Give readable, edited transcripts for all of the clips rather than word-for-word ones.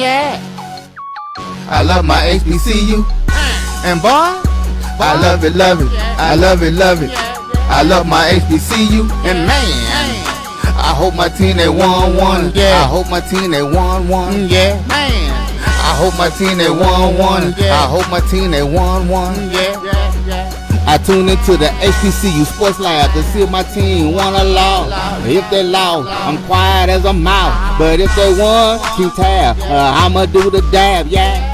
Yeah. I love my HBCU. And boy, I love it, love it. I love it, love it. I love my HBCU. And man, I hope my team they won one. Yeah. I hope my team they won one. Yeah. Man, I hope my team they won one. I hope my team they won one. Yeah. I tune into the HBCU Sports Lab to see if my team won or lost. If they lost, I'm quiet as a mouse. But if they won, keep tab. I'ma do the dab, yeah.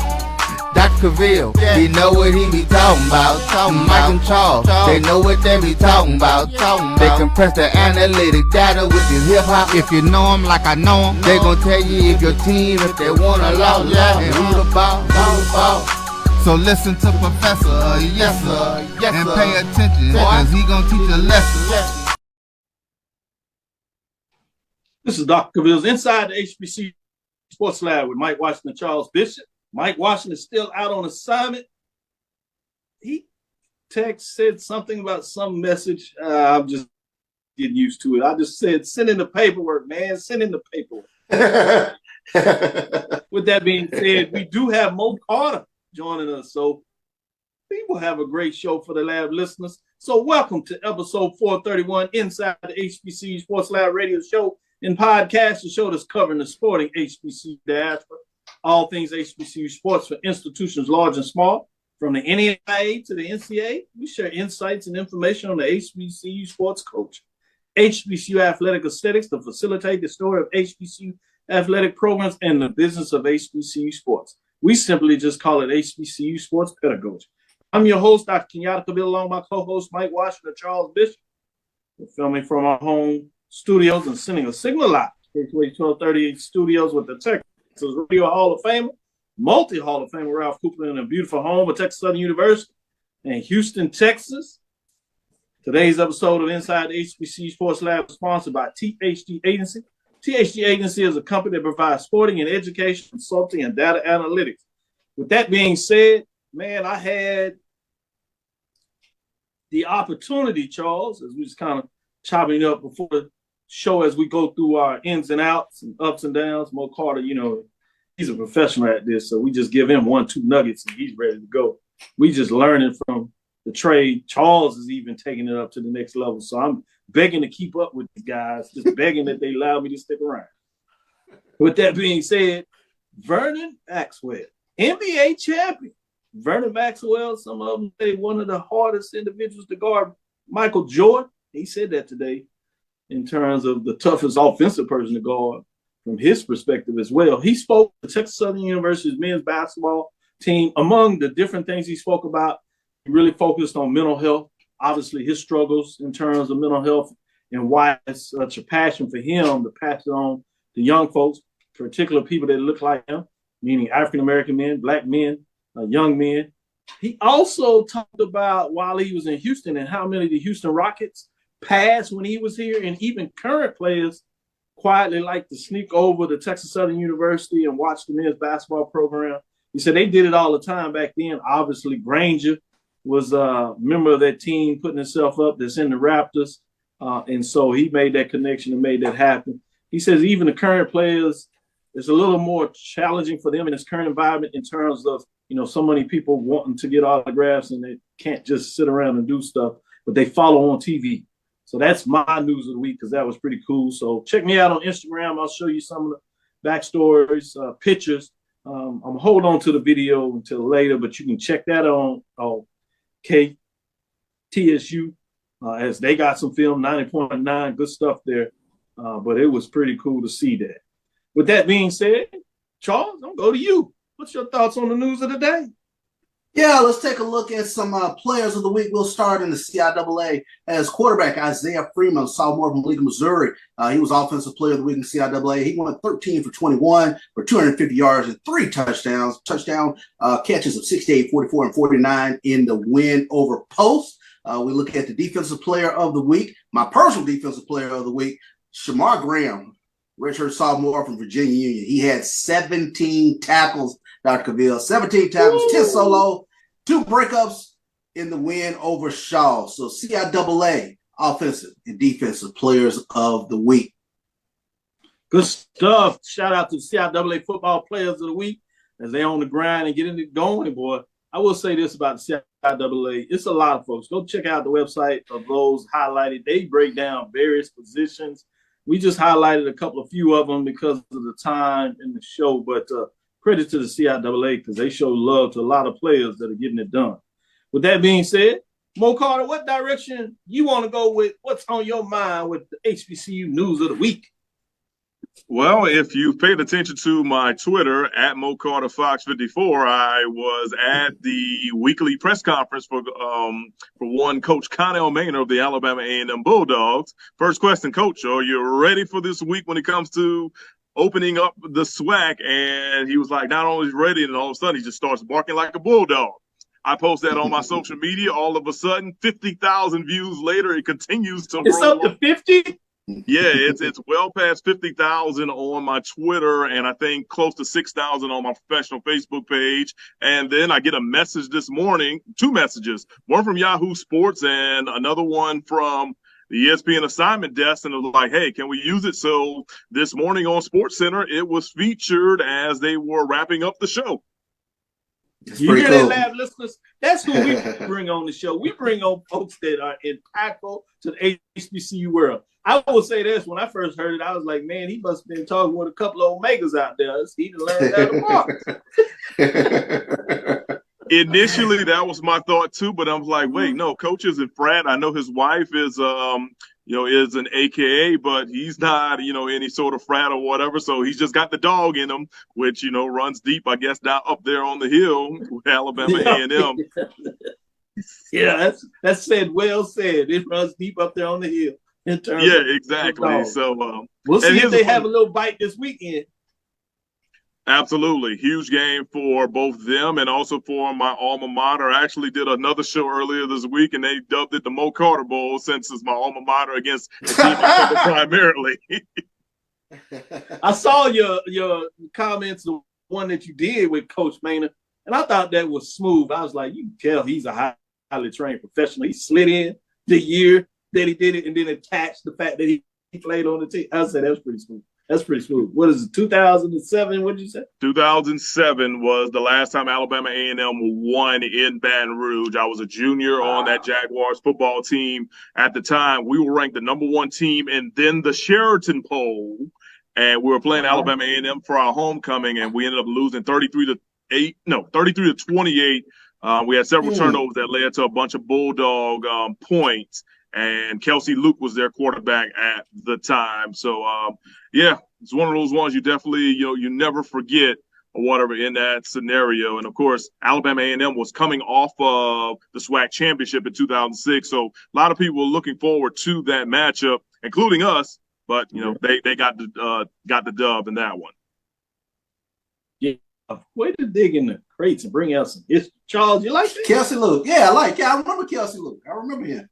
Dr. Cavil, he know what he be talking about. Mike and Charles, they know what they be talking about. They compress the analytic data with this hip hop. If you know them like I know them, they gon' tell you if your team, if they won or lost, and who the ball. So listen to Professor, yes sir, and pay attention, cause he gon' teach a lesson. This is Dr. Cavil's Inside the HBCU Sports Lab with Mike Washington, Charles Bishop. Mike Washington is still out on assignment. He said something about some message. I'm just getting used to it. I just said, send in the paperwork, man. Send in the paperwork. With that being said, we do have Mo Carter joining us. So we will have a great show for the lab listeners. So welcome to episode 431 Inside the HBCU Sports Lab radio show and podcast, the show that's covering the sporting HBCU diaspora. All things HBCU sports for institutions large and small, from the NAIA to the NCAA. We share insights and information on the HBCU sports culture, HBCU athletic aesthetics to facilitate the story of HBCU athletic programs and the business of HBCU sports. We simply just call it HBCU sports pedagogy. I'm your host, Dr. Kenyatta Cavil, along with my co-host, Mike Washington, Charles Bishop. We're filming from our home studios and sending a signal live. KQA 1230 studios with the Texas Radio Hall of Famer, multi-Hall of Famer Ralph Cooper in a beautiful home at Texas Southern University in Houston, Texas. Today's episode of Inside the HBCU Sports Lab is sponsored by THD Agency. THD Agency is a company that provides sporting and education, consulting, and data analytics. With that being said, man, I had the opportunity, Charles, as we just kind of chopping up before the show as we go through our ins and outs and ups and downs. Mo Carter, you know, he's a professional at this, so we just give him 1-2 nuggets and he's ready to go. We just learning from the trade. Charles is even taking it up to the next level. So I'm begging to keep up with these guys, just begging that they allow me to stick around. With that being said, Vernon Maxwell, NBA champion. Vernon Maxwell, some of them say one of the hardest individuals to guard. Michael Jordan, he said that today in terms of the toughest offensive person to guard from his perspective as well. He spoke to Texas Southern University's men's basketball team. Among the different things he spoke about, he really focused on mental health, obviously his struggles in terms of mental health and why it's such a passion for him to pass it on to young folks, particularly people that look like him, meaning African-American men, black men, young men. He also talked about while he was in Houston and how many of the Houston Rockets passed when he was here, and even current players quietly like to sneak over to Texas Southern University and watch the men's basketball program. He said they did it all the time back then. Obviously, Granger was a member of that team putting himself up that's in the Raptors, and so he made that connection and made that happen. He says even the current players, it's a little more challenging for them in this current environment in terms of, you know, so many people wanting to get autographs and they can't just sit around and do stuff, but they follow on TV. So that's my news of the week because that was pretty cool. So check me out on Instagram. I'll show you some of the backstories, pictures. I'm going to hold on to the video until later, but you can check that on KTSU as they got some film, 90.9, good stuff there. But it was pretty cool to see that. With that being said, Charles, I'm going to go to you. What's your thoughts on the news of the day? Yeah, let's take a look at some players of the week. We'll start in the CIAA as quarterback Isaiah Freeman, sophomore from Lincoln, Missouri. He was offensive player of the week in CIAA. He went 13 for 21 for 250 yards and 3 touchdowns. Touchdown catches of 68, 44, and 49 in the win over Post. We look at the defensive player of the week. My personal defensive player of the week, Shamar Graham, redshirt sophomore from Virginia Union. He had 17 tackles, Dr. Cavil, 17 tackles, 10 solo, 2 breakups in the win over Shaw. So CIAA offensive and defensive players of the week. Good stuff. Shout out to the CIAA Football Players of the Week as they on the grind and getting it going, boy. I will say this about the CIAA. It's a lot of folks. Go check out the website of those highlighted. They break down various positions. We just highlighted a couple of few of them because of the time in the show, but credit to the CIAA because they show love to a lot of players that are getting it done. With that being said, Mo Carter, what direction you want to go with? What's on your mind with the HBCU News of the Week? Well, if you've paid attention to my Twitter at MoCarterFox54, I was at the weekly press conference for one Coach Connell Maynor of the Alabama A&M Bulldogs. First question, Coach, are you ready for this week when it comes to opening up the SWAC? And he was like, not only is he ready, and all of a sudden he just starts barking like a bulldog. I post that on my social media. All of a sudden, 50,000 views later, it continues to It's roll. up to 50? Yeah, it's well past 50,000 on my Twitter, and I think close to 6,000 on my professional Facebook page. And then I get a message this morning, 2 messages, one from Yahoo Sports and another one from the ESPN assignment desk, and it was like, hey, can we use it? So this morning on SportsCenter, it was featured as they were wrapping up the show. You hear that, Lab listeners? That's who we bring on the show. We bring on folks that are impactful to the HBCU world. I will say this, when I first heard it, I was like, man, he must have been talking with a couple of Omegas out there. He learned how to walk. Initially, that was my thought too, but I'm like, wait, no, Coach isn't frat. I know his wife is is an AKA, but he's not, any sort of frat or whatever. So he's just got the dog in him, which, runs deep, I guess, down up there on the hill with Alabama A&M. Yeah, that's said. Well said. It runs deep up there on the hill. Yeah, exactly. So we'll see if they have a little bite this weekend. Absolutely. Huge game for both them and also for my alma mater. I actually did another show earlier this week, and they dubbed it the Mo Carter Bowl since it's my alma mater against the team I cover primarily. I saw your comments, the one that you did with Coach Maynor, and I thought that was smooth. I was like, you can tell he's a highly trained professional. He slid in the year that he did it and then attached the fact that he played on the team. I said, that's pretty smooth. That's pretty smooth. What is it, 2007? What did you say? 2007 was the last time Alabama A&M won in Baton Rouge. I was a junior on that Jaguars football team at the time. We were ranked the #1 team and then the Sheraton poll, and we were playing Alabama A&M for our homecoming, and we ended up losing 33 to 28. We had several turnovers that led to a bunch of Bulldog points. And Kelsey Luke was their quarterback at the time. So, it's one of those ones you definitely, you never forget or whatever in that scenario. And, of course, Alabama A&M was coming off of the SWAC championship in 2006. So a lot of people were looking forward to that matchup, including us. But, they got the dub in that one. Yeah. Way to dig in the crates and bring out some history. Charles, you like that? Kelsey Luke. Yeah, I remember Kelsey Luke. I remember him.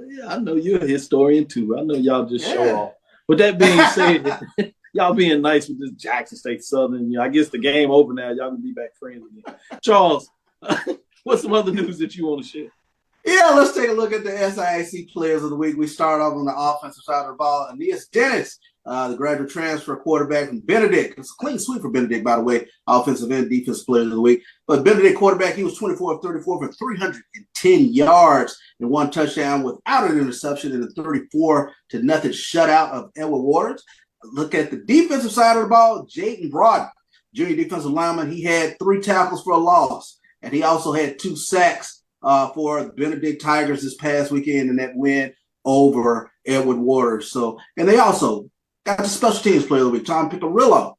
Yeah, I know you're a historian too. I know y'all just show off. With that being said, y'all being nice with this Jackson State Southern. I guess the game over now. Y'all can be back friends again. Charles, what's some other news that you want to share? Yeah, let's take a look at the SIAC players of the week. We start off on the offensive side of the ball. Aeneas Dennis, the graduate transfer quarterback from Benedict. It's a clean sweep for Benedict, by the way, offensive and defensive players of the week. But Benedict quarterback, he was 24 of 34 for 310 yards and 1 touchdown without an interception in a 34-0 shutout of Edward Waters. Look at the defensive side of the ball. Jaden Broughton, junior defensive lineman, he had 3 tackles for a loss, and he also had 2 sacks for the Benedict Tigers this past weekend in that win over Edward Waters. So, and they also got the special teams player of the week, Tom Piccarillo.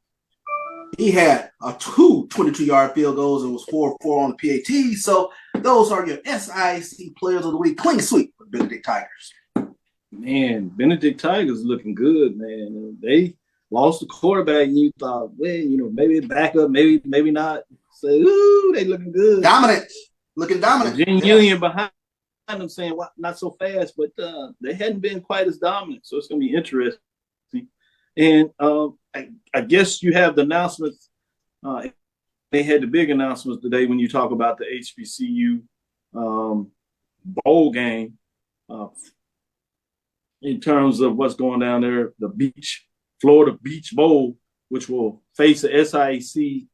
He had 2 22-yard field goals and was 4-4 on the PAT. So those are your SIAC players of the week. Clean sweep for Benedict Tigers. Man, Benedict Tigers looking good, man. They lost the quarterback, and you thought, well, maybe back up, maybe not. So, they looking good. Dominant. Looking dominant. Virginia Union behind them saying, well, not so fast, but they hadn't been quite as dominant. So it's going to be interesting. And I guess you have the announcements. They had the big announcements today when you talk about the HBCU bowl game in terms of what's going down there, the beach Florida Beach Bowl, which will face the SIAC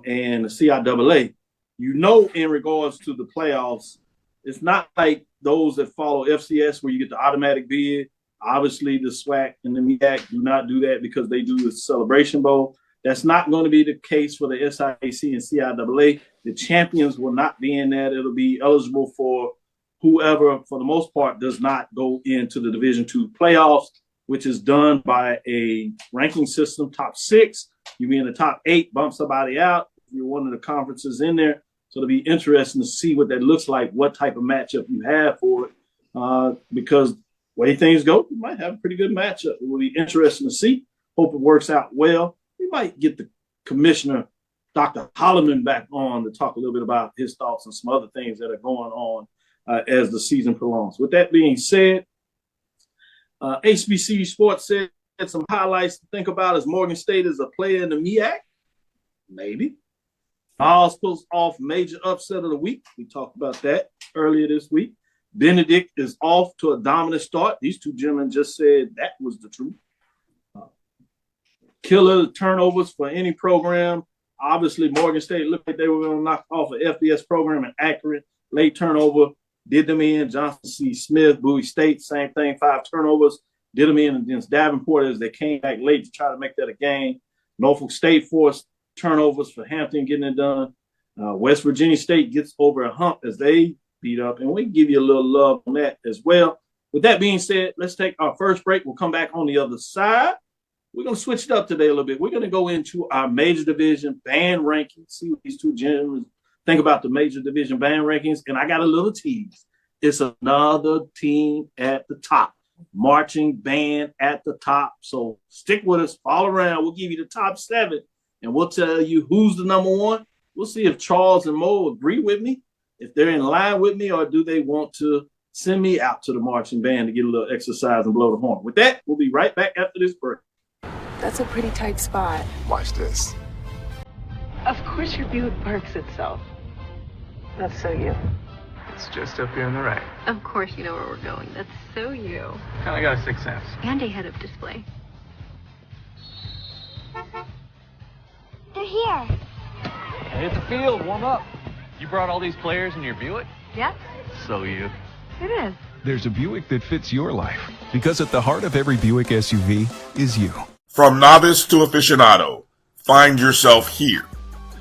and the CIAA. In regards to the playoffs, it's not like those that follow FCS where you get the automatic bid. Obviously, the SWAC and the MEAC do not do that because they do the Celebration Bowl. That's not going to be the case for the SIAC and CIAA. The champions will not be in that. It'll be eligible for whoever, for the most part, does not go into the Division II playoffs, which is done by a ranking system. Top 6, you be in the top 8, bump somebody out. You're one of the conferences in there. So it'll be interesting to see what that looks like, what type of matchup you have for it. Because the way things go, you might have a pretty good matchup. It will be interesting to see. Hope it works out well. We might get the commissioner, Dr. Holloman, back on to talk a little bit about his thoughts and some other things that are going on as the season prolongs. With that being said, HBCU Sports said some highlights to think about as Morgan State is a player in the MEAC. Maybe. Miles pulls off major upset of the week. We talked about that earlier this week. Benedict is off to a dominant start. These two gentlemen just said that was the truth. Killer turnovers for any program. Obviously, Morgan State looked like they were going to knock off an FBS program, an accurate late turnover. Did them in. Johnson C. Smith, Bowie State, same thing, 5 turnovers. Did them in against Davenport as they came back late to try to make that a game. Norfolk State forced turnovers for Hampton getting it done. West Virginia State gets over a hump as they beat up, and we can give you a little love on that as well. With that being said, let's take our first break. We'll come back on the other side. We're going to switch it up today a little bit. We're going to go into our major division band rankings, see what these two gentlemen think about the major division band rankings. And I got a little tease. It's another team at the top, marching band at the top. So stick with us, follow around. We'll give you the top 7, and we'll tell you who's the number 1. We'll see if Charles and Mo agree with me, if they're in line with me, or do they want to send me out to the marching band to get a little exercise and blow the horn. With that, we'll be right back after this break. That's a pretty tight spot. Watch this. Of course your Buick parks itself. That's so you. It's just up here on the right. Of course you know where we're going. That's so you. Kinda got a 6th sense. And a head-up display. They're here. Hit the field, warm up. You brought all these players in your Buick? Yep. So you. It is. There's a Buick that fits your life. Because at the heart of every Buick SUV is you. From novice to aficionado, find yourself here.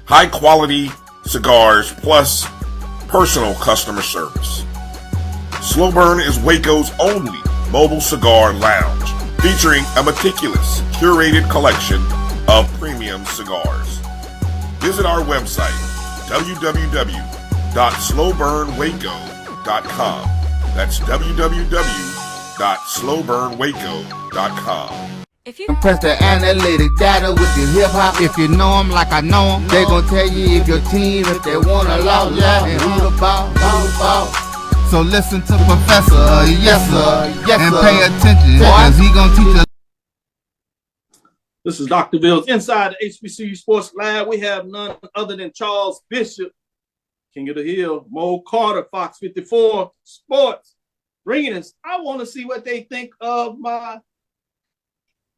High quality cigars plus personal customer service. Slow Burn is Waco's only mobile cigar lounge, featuring a meticulous, curated collection of premium cigars. Visit our website, www.slowburnwaco.com. That's www.slowburnwaco.com. If you press the analytic data with your hip hop, if you know them like I know them, they gon' tell you if your team, if they want a lot, and who the ball. So listen to Professor, yes sir, and pay attention, cause he gon' teach us. This is Dr. Bills inside the HBCU Sports Lab. We have none other than Charles Bishop, King of the Hill, Mo Carter, Fox 54 Sports, bringing us. I want to see what they think of my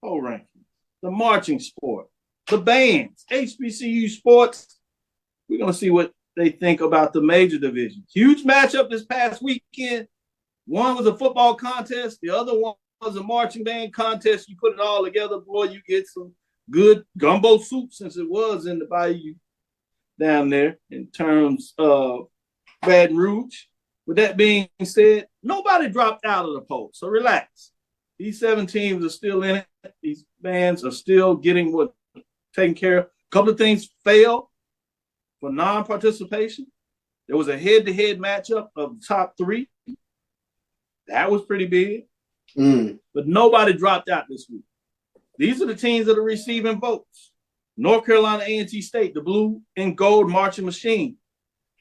whole ranking, the marching sport, the bands, HBCU Sports. We're going to see what they think about the major division. Huge matchup this past weekend. One was a football contest. The other one was a marching band contest. You put it all together, boy, you get some good gumbo soup, since it was in the bayou down there in terms of Baton Rouge. With that being said, nobody dropped out of the poll, so relax. These 7 teams are still in it. These bands are still getting what taken care of. A couple of things failed for non-participation. There was a head-to-head matchup of the top 3. That was pretty big. But nobody dropped out this week. These are the teams that are receiving votes. North Carolina A&T State, the blue and gold marching machine.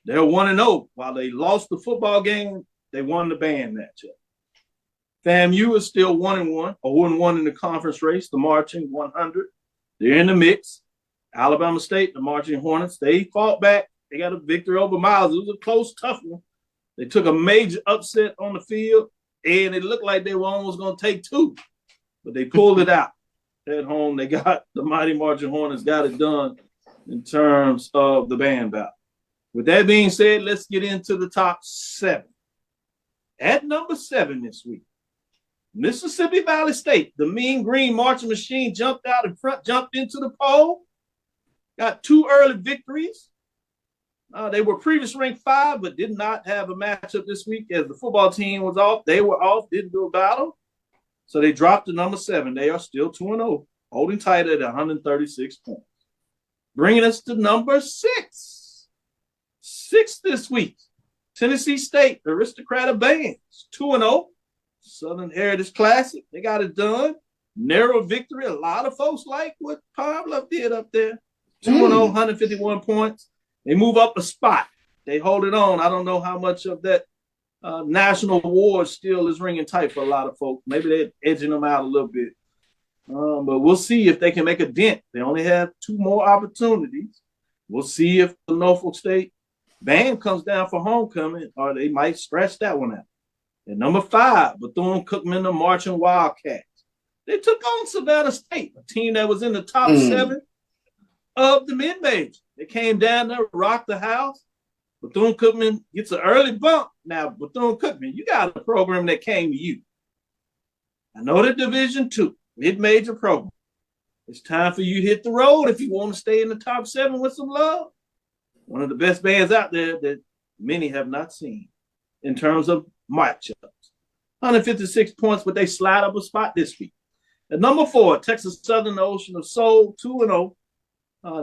They're 1-0. While they lost the football game, they won the band matchup. FAMU is still 1-1, 0-1 in the conference race, the marching 100. They're in the mix. Alabama State, the marching Hornets, they fought back. They got a victory over Miles. It was a close, tough one. They took a major upset on the field, and it looked like they were almost going to take 2, but they pulled it out. at home. They got the mighty Marching Hornets got it done in terms of the band battle. With that being said, let's get into the top 7. At number 7 this week, Mississippi Valley State, the Mean Green Marching Machine jumped out in front, jumped into the pole, got 2 early victories. They were previously ranked 5, but did not have a matchup this week as the football team was off. They were off, didn't do a battle. So they dropped to number 7. They are still 2-0, holding tight at 136 points. Bringing us to number 6. 6 this week, Tennessee State, Aristocrat Bands, 2-0. Southern Heritage Classic, they got it done. Narrow victory. A lot of folks like what Pablo did up there. 2-0, 151 points. They move up a spot. They hold it on. I don't know how much of that national award still is ringing tight for a lot of folks. Maybe they're edging them out a little bit. But we'll see if they can make a dent. They only have 2 more opportunities. We'll see if the Norfolk State band comes down for homecoming, or they might stretch that one out. At number 5, Bethune-Cookman, the Marching Wildcats. They took on Savannah State, a team that was in the top 7 of the mid-major. They came down there, rocked the house. Bethune-Cookman gets an early bump. Now, Bethune-Cookman, you got a program that came to you. I know the Division II, mid-major program. It's time for you to hit the road if you want to stay in the top 7 with some love. One of the best bands out there that many have not seen in terms of matchups. 156 points, but they slide up a spot this week. At number 4, Texas Southern, the Ocean of Soul, 2-0.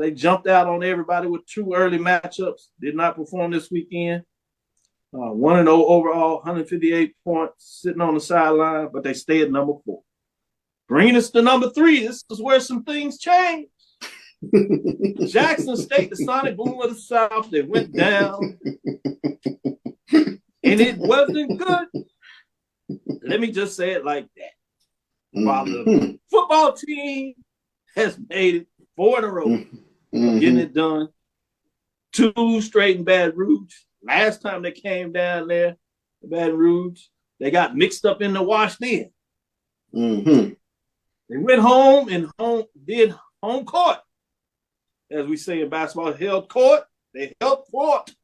They jumped out on everybody with 2 early matchups. Did not perform this weekend. 1-0 overall, 158 points, sitting on the sideline, but they stay at number 4. Bringing us to number 3, this is where some things change. Jackson State, the Sonic Boom of the South, they went down. And it wasn't good. Let me just say it like that. While the football team has made it 4 in a row, getting it done. 2 straight in Baton Rouge. Last time they came down there, Baton Rouge, they got mixed up in the wash then. They went home and did home court. As we say in basketball, held court. They held court.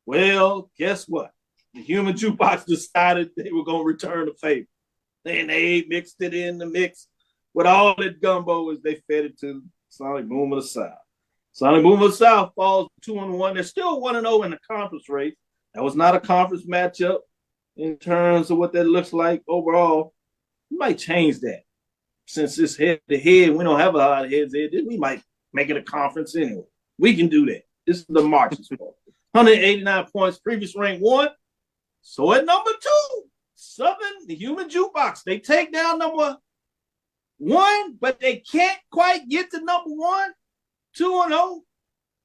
Well, guess what? The human jukebox decided they were going to return the favor. Then they mixed it in the mix with all that gumbo as they fed it to Sonic Boom of the South. Sonic Boom of the South falls 2-1. They're still 1-0 in the conference race. That was not a conference matchup in terms of what that looks like overall. We might change that. Since it's head-to-head, we don't have a lot of heads-to-head. We might make it a conference anyway. We can do that. This is the Marching Sport. 189 points, previous rank 1. So at number 2, Southern, the human jukebox. They take down number 1, but they can't quite get to number 1. 2-0.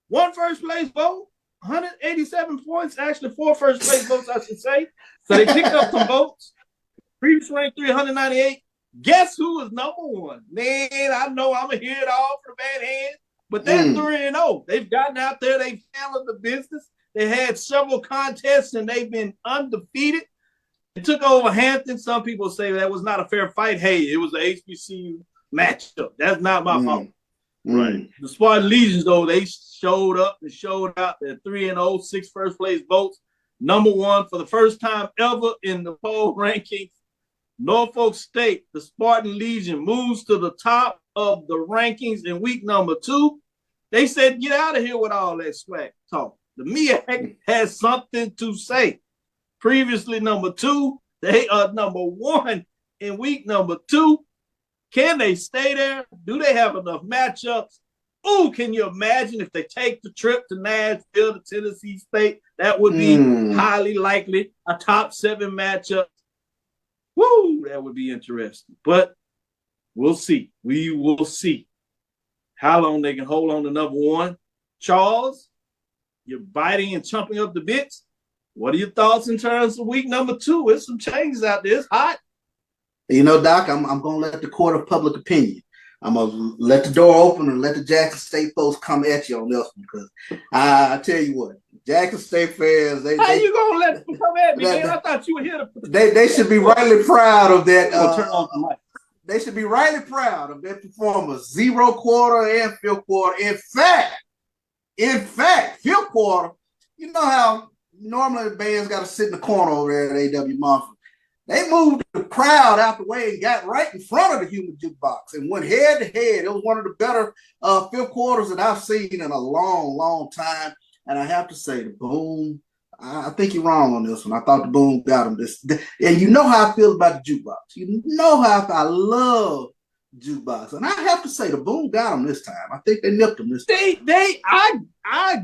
1 first place vote. 187 points. Actually, 4 first place votes, I should say. So they picked up some votes. Previous rank 398. Guess who is number 1? Man, I know I'm going to hear it all from the bad hand. But they're 3-0. They've gotten out there. They've handled the business. They had several contests, and they've been undefeated. They took over Hampton. Some people say that was not a fair fight. Hey, it was an HBCU matchup. That's not my fault. Right. The Spartan Legions, though, they showed up and showed out. They're 3-0, 6 first-place votes. Number 1 for the first time ever in the poll rankings. Norfolk State, the Spartan Legion, moves to the top of the rankings in week number 2. They said, get out of here with all that swag talk. The MEAC has something to say. Previously number 2, they are number 1 in week number 2. Can they stay there? Do they have enough matchups? Ooh, can you imagine if they take the trip to Nashville to Tennessee State? That would be highly likely a top 7 matchup. Woo, that would be interesting. But we'll see. We will see how long they can hold on to number 1. Charles, you're biting and chomping up the bits. What are your thoughts in terms of week number 2? There's some changes out there. It's hot. You know, Doc, I'm going to let the court of public opinion. I'm going to let the door open and let the Jackson State folks come at you on this one, because I tell you what, Jackson State fans, how you going to let them come at me, man? I thought you were here to... They should be rightly proud of that. Turn off the mic. They should be rightly proud of their performance. 0 quarter and fifth quarter. In fact, fifth quarter, you know how normally the band's got to sit in the corner over there at A.W. Mumford. They moved the crowd out the way and got right in front of the human jukebox and went head to head. It was one of the better fifth quarters that I've seen in a long, long time. And I have to say, the Boom, I think you're wrong on this one. I thought the Boom got him this. And you know how I feel about the jukebox. You know how I love jukebox. And I have to say, the Boom got him this time. I think they nipped him this time. I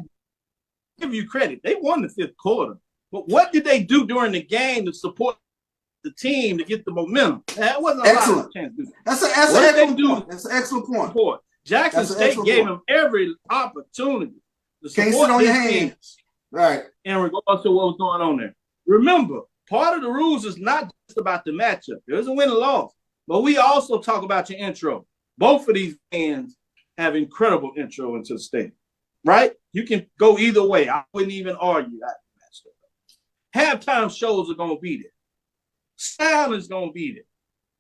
give you credit. They won the fifth quarter. But what did they do during the game to support the team to get the momentum? That wasn't a lot of chance to do. That's an excellent point. That's an excellent point. Jackson State gave them every opportunity to Can't support sit on your this team. hands. Right. In regards to what was going on there. Remember, part of the rules is not just about the matchup. There's a win and loss. But we also talk about your intro. Both of these fans have incredible intro into the stadium. Right? You can go either way. I wouldn't even argue that. Halftime shows are going to be there. Sound is going to be there.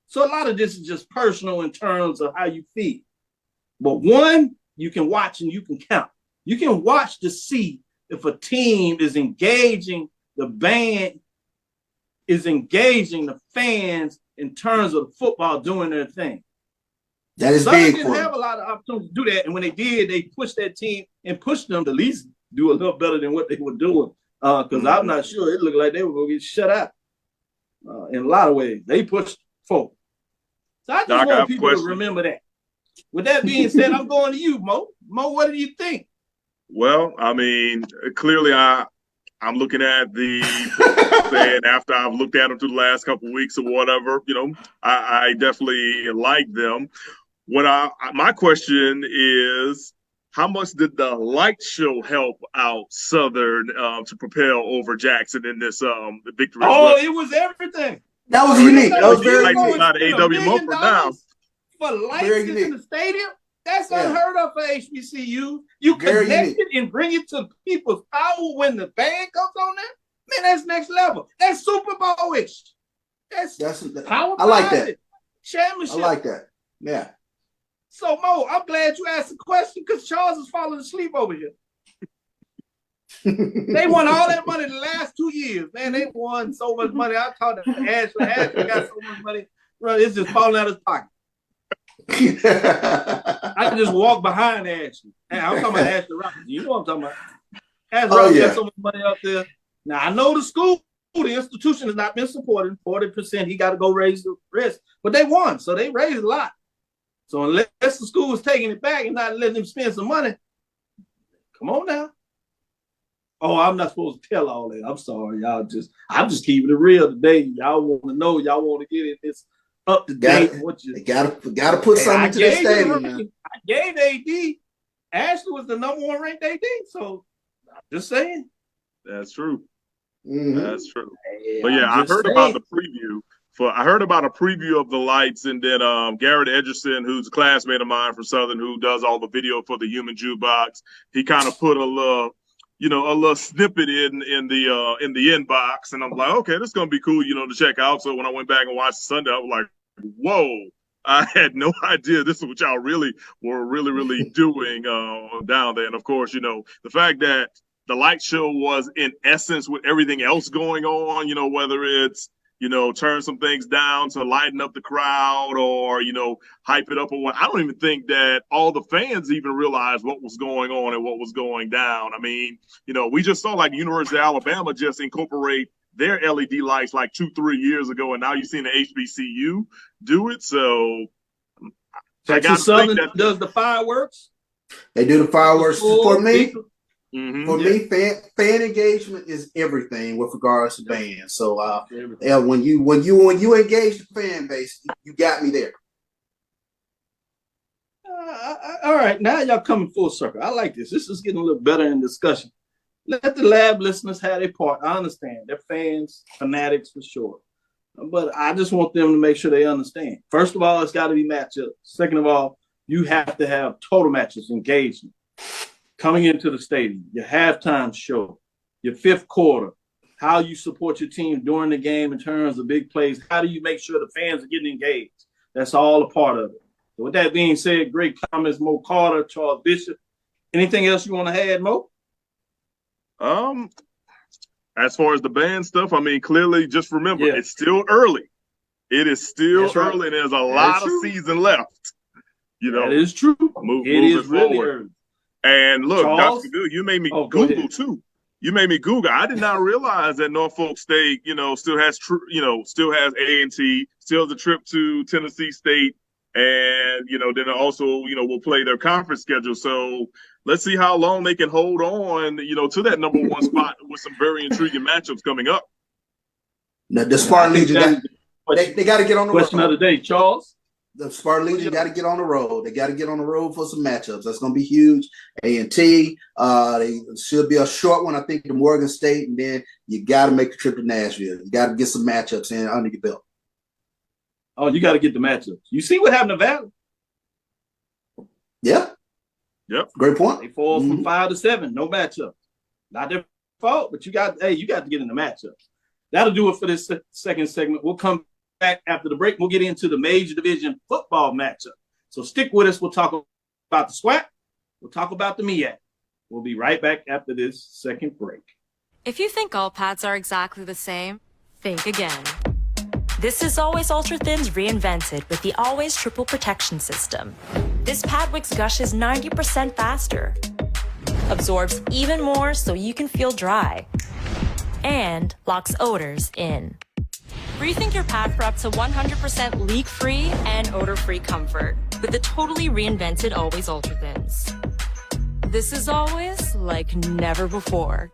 So a lot of this is just personal in terms of how you feel. But one, you can watch and you can count. You can watch to see if a team is engaging the band, is engaging the fans in terms of football doing their thing. That is Some big. didn't have a lot of opportunity to do that. And when they did, they pushed that team and pushed them to at least do a little better than what they were doing. Because I'm not sure. It looked like they were going to get shut out in a lot of ways. They pushed forward. So I just want people to remember that. With that being said, I'm going to you, Mo. Mo, what do you think? Well, I mean, clearly I'm looking at the and after I've looked at them through the last couple of weeks or whatever, you know, I definitely like them. My question is, how much did the light show help out Southern to propel over Jackson in this victory? Oh, it was everything. That was unique. That was very unique. Not A.W. Mumford now. For lights in the stadium, that's unheard of for HBCU. You connect it and bring it to people's power when the band comes on there. Man, that's next level. That's Super Bowl-ish. That's power. I like that. Championship. I like that. Yeah. So, Mo, I'm glad you asked the question because Charles is falling asleep over here. They won all that money the last 2 years. Man, they won so much money. I talked to Ashley. Ashley got so much money. Bro, it's just falling out of his pocket. I can just walk behind Ashley. Hey, I'm talking about Ashley Robinson. You know what I'm talking about. Ashley Robinson got so much money up there. Now, I know the school, the institution has not been supported. 40%, he got to go raise the rest. But they won, so they raised a lot. So unless the school is taking it back and not letting them spend some money, come on now. Oh, I'm not supposed to tell all that. I'm sorry, y'all. I'm just keeping it real today. Y'all want to know. Y'all want to get it. It's up to date. They gotta put something into the stadium. I gave AD. Ashley was the #1 ranked AD. So I'm just saying. That's true. Mm-hmm. That's true. But yeah, I heard about the preview. I heard about a preview of the lights, and then Garrett Edgerson, who's a classmate of mine from Southern, who does all the video for the Human Jukebox, he kind of put a little snippet in the inbox, and I'm like, okay, this is gonna be cool, to check out. So when I went back and watched Sunday, I was like, whoa, I had no idea this is what y'all really were really doing down there. And of course, the fact that the light show was in essence with everything else going on, whether it's turn some things down to lighten up the crowd or, hype it up or what. I don't even think that all the fans even realized what was going on and what was going down. I mean, we just saw like University of Alabama just incorporate their LED lights like 2-3 years ago, and now you've seen the HBCU do it. So Texas Southern does the fireworks. They do the fireworks. For me, mm-hmm. For me, fan engagement is everything with regards to bands. So, when you engage the fan base, you got me there. All right, now y'all coming full circle. I like this. This is getting a little better in discussion. Let the lab listeners have their part. I understand they're fans, fanatics for sure, but I just want them to make sure they understand. First of all, it's got to be matchup. Second of all, you have to have total matches, engagement. Coming into the stadium, your halftime show, your fifth quarter, how you support your team during the game in terms of big plays. How do you make sure the fans are getting engaged? That's all a part of it. So with that being said, great comments, Mo Carter, Charles Bishop. Anything else you want to add, Mo? As far as the band stuff, I mean, clearly, just remember, Yeah. it's still early. It is still That's right. early, and there's a lot of season left. You know, that is true. It is really early. And look, Charles? Dr. Cavil, you made me Go Google ahead. too. You made me Google. I did not realize that Norfolk State, still has A&T, still has a trip to Tennessee State, and then also will play their conference schedule. So let's see how long they can hold on, to that number one spot with some very intriguing matchups coming up. Now, the Spartan Legion, they got to get on the road. Question of the day, Charles. The Spartan Legion got to get on the road. They got to get on the road for some matchups. That's going to be huge. A&T, they should be a short one, I think, to Morgan State, and then you got to make the trip to Nashville. You got to get some matchups in under your belt. Oh, you got to get the matchups. You see what happened to Valley? Yeah. Yep. Great point. They fall from 5 to 7, no matchups. Not their fault, but you got to get in the matchups. That'll do it for this second segment. We'll come back after the break. We'll get into the major division football matchup. So stick with us. We'll talk about the SWAC. We'll talk about the MEAC. We'll be right back after this second break. If you think all pads are exactly the same, think again. This is Always Ultra Thins reinvented with the Always Triple Protection System. This pad wicks gushes 90% faster, absorbs even more so you can feel dry, and locks odors in. Rethink your pad for up to 100% leak-free and odor-free comfort with the totally reinvented Always Ultra Thins. This is always like never before.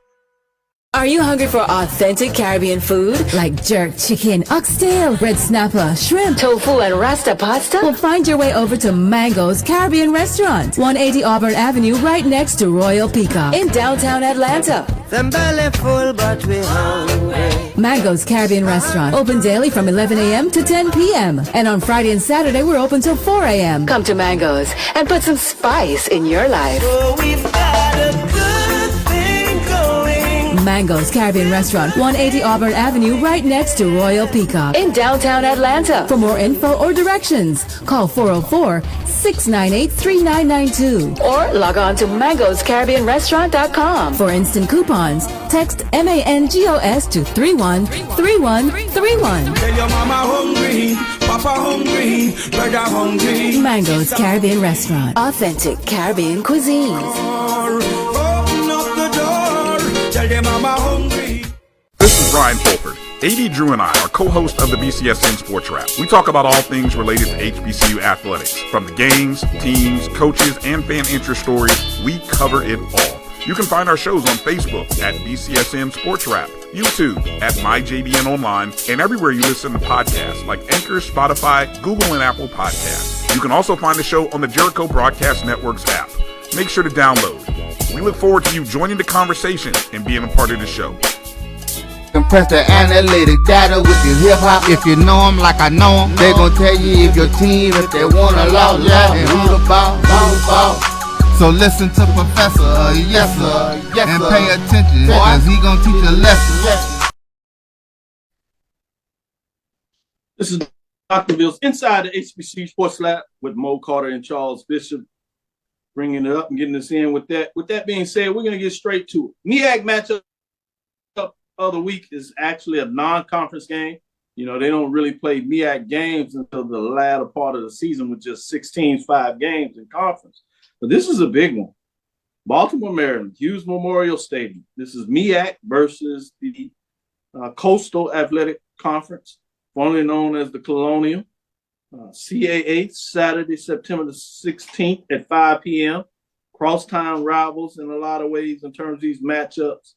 Are you hungry for authentic Caribbean food like jerk chicken, oxtail, red snapper, shrimp, tofu, and rasta pasta? Well, find your way over to Mango's Caribbean Restaurant, 180 Auburn Avenue, right next to Royal Peacock in downtown Atlanta. Them belly full, but we hungry. Mango's Caribbean Restaurant, open daily from 11 a.m. to 10 p.m. And on Friday and Saturday, we're open till 4 a.m. Come to Mango's and put some spice in your life. Oh, we've got a good thing going. Mango's Caribbean Restaurant, 180 Auburn Avenue, right next to Royal Peacock in downtown Atlanta. For more info or directions, call 404-698-3992 or log on to mangoscaribbeanrestaurant.com. For instant coupons, text MANGOS to 313131. Tell your mama hungry, papa hungry, brother hungry. Mango's Caribbean Restaurant, authentic Caribbean cuisines. Open up the door, tell your mama hungry. This is Brian Fulford. AD Drew and I are co-hosts of the BCSN Sports Lab. We talk about all things related to HBCU athletics. From the games, teams, coaches, and fan interest stories, we cover it all. You can find our shows on Facebook at BCSN Sports Lab, YouTube at MyJBN Online, and everywhere you listen to podcasts like Anchor, Spotify, Google, and Apple Podcasts. You can also find the show on the Jericho Broadcast Network's app. Make sure to download. We look forward to you joining the conversation and being a part of the show. Compress the analytic data with your hip hop. If you know them like I know them, they gon' tell you if your team, if they wanna lose, and who the ball. So listen to Professor, yes sir, and pay attention, cause he gon' teach a lesson. This is Dr. Cavill's Inside the HBCU Sports Lab with Mo Carter and Charles Bishop, bringing it up and getting us in with that. With that being said, we're going to get straight to it. MEAC matchup of the week is actually a non-conference game. You know, they don't really play MEAC games until the latter part of the season with just 6 teams, 5 games in conference. But this is a big one. Baltimore, Maryland, Hughes Memorial Stadium. This is MEAC versus the Coastal Athletic Conference, formerly known as the Colonial. CIAA, Saturday, September the 16th at 5 p.m. Crosstown rivals in a lot of ways in terms of these matchups.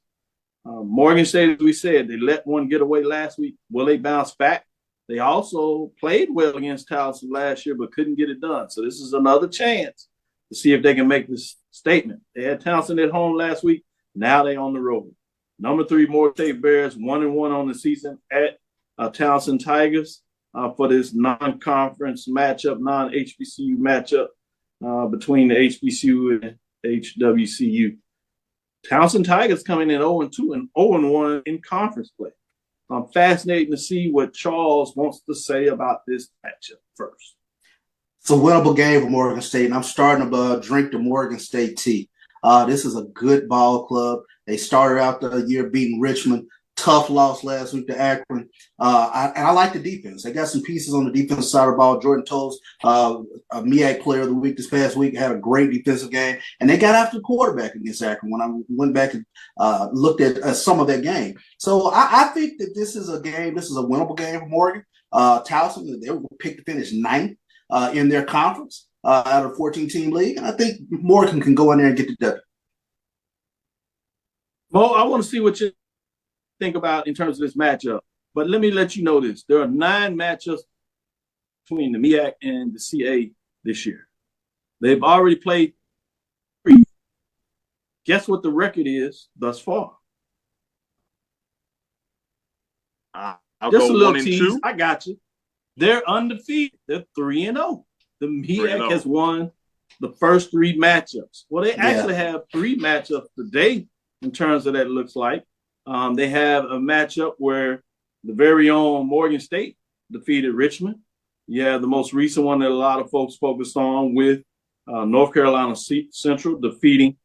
Morgan State, as we said, they let one get away last week. Will they bounce back? They also played well against Towson last year, but couldn't get it done. So this is another chance to see if they can make this statement. They had Towson at home last week. Now they're on the road. Number 3, Morgan State Bears, 1-1 on the season at Towson Tigers for this non-conference matchup, non-HBCU matchup between the HBCU and HWCU. Towson Tigers coming in 0-2 and 0-1 in conference play. I'm fascinated to see what Charles wants to say about this matchup first. It's a winnable game for Morgan State, and I'm starting to drink the Morgan State tea. This is a good ball club. They started out the year beating Richmond. Tough loss last week to Akron. I like the defense. They got some pieces on the defensive side of the ball. Jordan Toles, a MEAC player of the week this past week, had a great defensive game. And they got after the quarterback against Akron when I went back and looked at some of that game. So I think that this is a game. This is a winnable game for Morgan. Towson, they were picked to finish 9th in their conference out of a 14-team league. And I think Morgan can go in there and get the W. Mo, I want to see what you think about in terms of this matchup. But let me let you know this. There are 9 matchups between the MEAC and the CIAA this year. They've already played 3. Guess what the record is thus far? I'll Just go a little 1 and tease. 2. I got you. They're undefeated. They're 3-0. The MEAC has won the first 3 matchups. Well, they actually have 3 matchups today in terms of that it looks like. They have a matchup where the very own Morgan State defeated Richmond. You have the most recent one that a lot of folks focused on with North Carolina Central defeating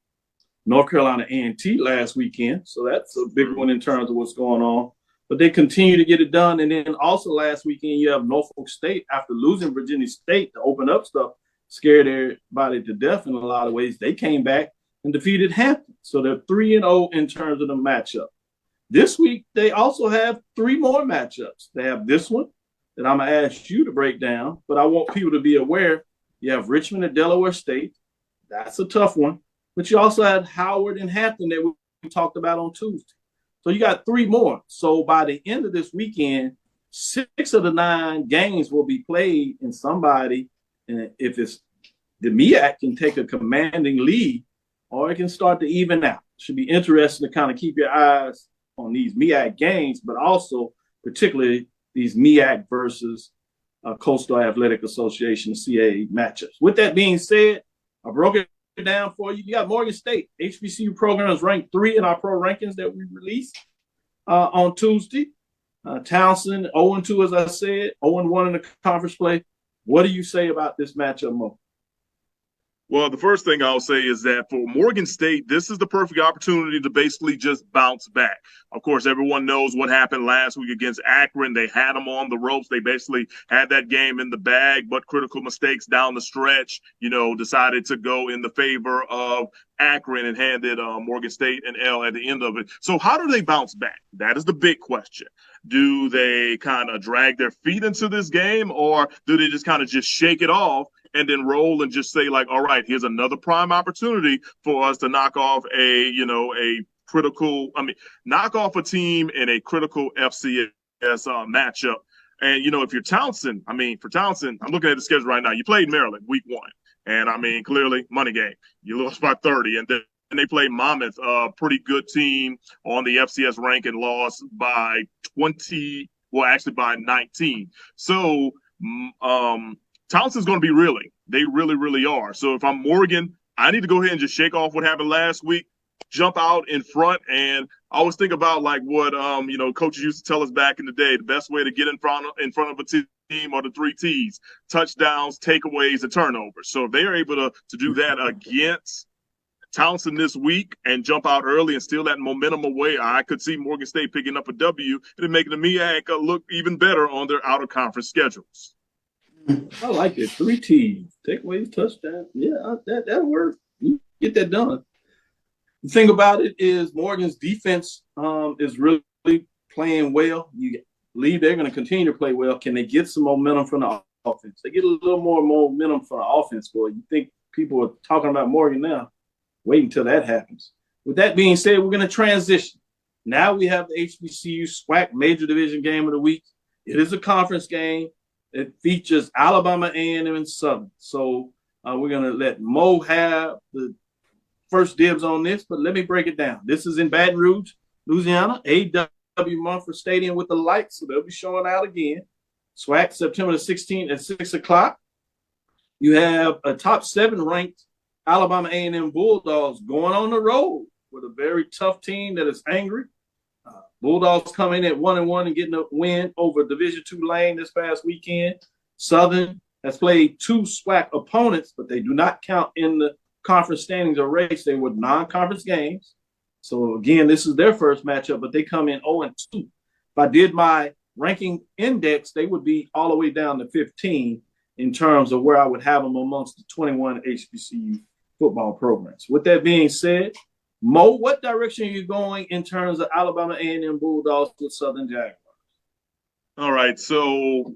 North Carolina A&T last weekend. So that's a big one in terms of what's going on. But they continue to get it done. And then also last weekend, you have Norfolk State, after losing Virginia State to open up stuff, scared everybody to death in a lot of ways. They came back and defeated Hampton. So they're 3-0 in terms of the matchup. This week, they also have 3 more matchups. They have this one that I'm going to ask you to break down, but I want people to be aware. You have Richmond at Delaware State. That's a tough one. But you also had Howard and Hampton that we talked about on Tuesday. So you got 3 more. So by the end of this weekend, 6 of the 9 games will be played, and somebody, and if it's the MEAC, can take a commanding lead, or it can start to even out. Should be interesting to kind of keep your eyes on these MEAC games, but also particularly these MEAC versus Coastal Athletic Association CIAA matchups. With that being said, I broke it down for you. You got Morgan State. HBCU program is ranked 3 in our pro rankings that we released on Tuesday. Towson, 0-2, as I said, 0-1 in the conference play. What do you say about this matchup, Mo? Well, the first thing I'll say is that for Morgan State, this is the perfect opportunity to basically just bounce back. Of course, everyone knows what happened last week against Akron. They had them on the ropes. They basically had that game in the bag, but critical mistakes down the stretch, decided to go in the favor of Akron and handed Morgan State an L at the end of it. So how do they bounce back? That is the big question. Do they kind of drag their feet into this game, or do they just kind of just shake it off and then roll and just say, like, all right, here's another prime opportunity for us to knock off knock off a team in a critical FCS matchup. And, if you're Towson, for Towson, I'm looking at the schedule right now. You played Maryland week 1. And, clearly, money game. You lost by 30. And then they played Monmouth, a pretty good team on the FCS rank, and lost by 19. So, Towson's going to be reeling. They really, really are. So if I'm Morgan, I need to go ahead and just shake off what happened last week, jump out in front. And I always think about like what, coaches used to tell us back in the day, the best way to get in front of a team are the 3 T's: touchdowns, takeaways, and turnovers. So if they are able to do that against Towson this week and jump out early and steal that momentum away, I could see Morgan State picking up a W and making the MEAC look even better on their out-of-conference schedules. I like it. 3 T's. Takeaways, touchdown. Yeah, that'll work. You get that done. The thing about it is Morgan's defense is really playing well. You believe they're going to continue to play well. Can they get some momentum from the offense? They get a little more momentum from the offense, boy. You think people are talking about Morgan now? Wait until that happens. With that being said, we're going to transition. Now we have the HBCU SWAC Major Division Game of the Week. It is a conference game. It features Alabama, A&M, and Southern. So we're going to let Mo have the first dibs on this, but let me break it down. This is in Baton Rouge, Louisiana, A.W. Mumford Stadium with the lights, so they'll be showing out again. SWAC, September the 16th at 6 o'clock. You have a top 7 ranked Alabama A&M Bulldogs going on the road with a very tough team that is angry. Bulldogs come in at 1-1 and getting a win over Division II Lane this past weekend. Southern has played 2 SWAC opponents, but they do not count in the conference standings or race. They were non-conference games. So, again, this is their first matchup, but they come in 0-2. If I did my ranking index, they would be all the way down to 15 in terms of where I would have them amongst the 21 HBCU football programs. With that being said, Mo, what direction are you going in terms of Alabama A&M Bulldogs with Southern Jaguars? All right, so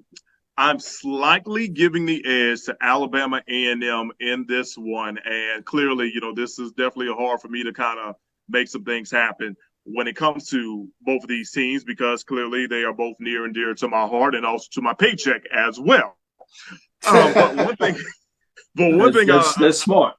I'm slightly giving the edge to Alabama A&M in this one, and clearly, this is definitely hard for me to kind of make some things happen when it comes to both of these teams, because clearly they are both near and dear to my heart and also to my paycheck as well. But one thing, that's smart.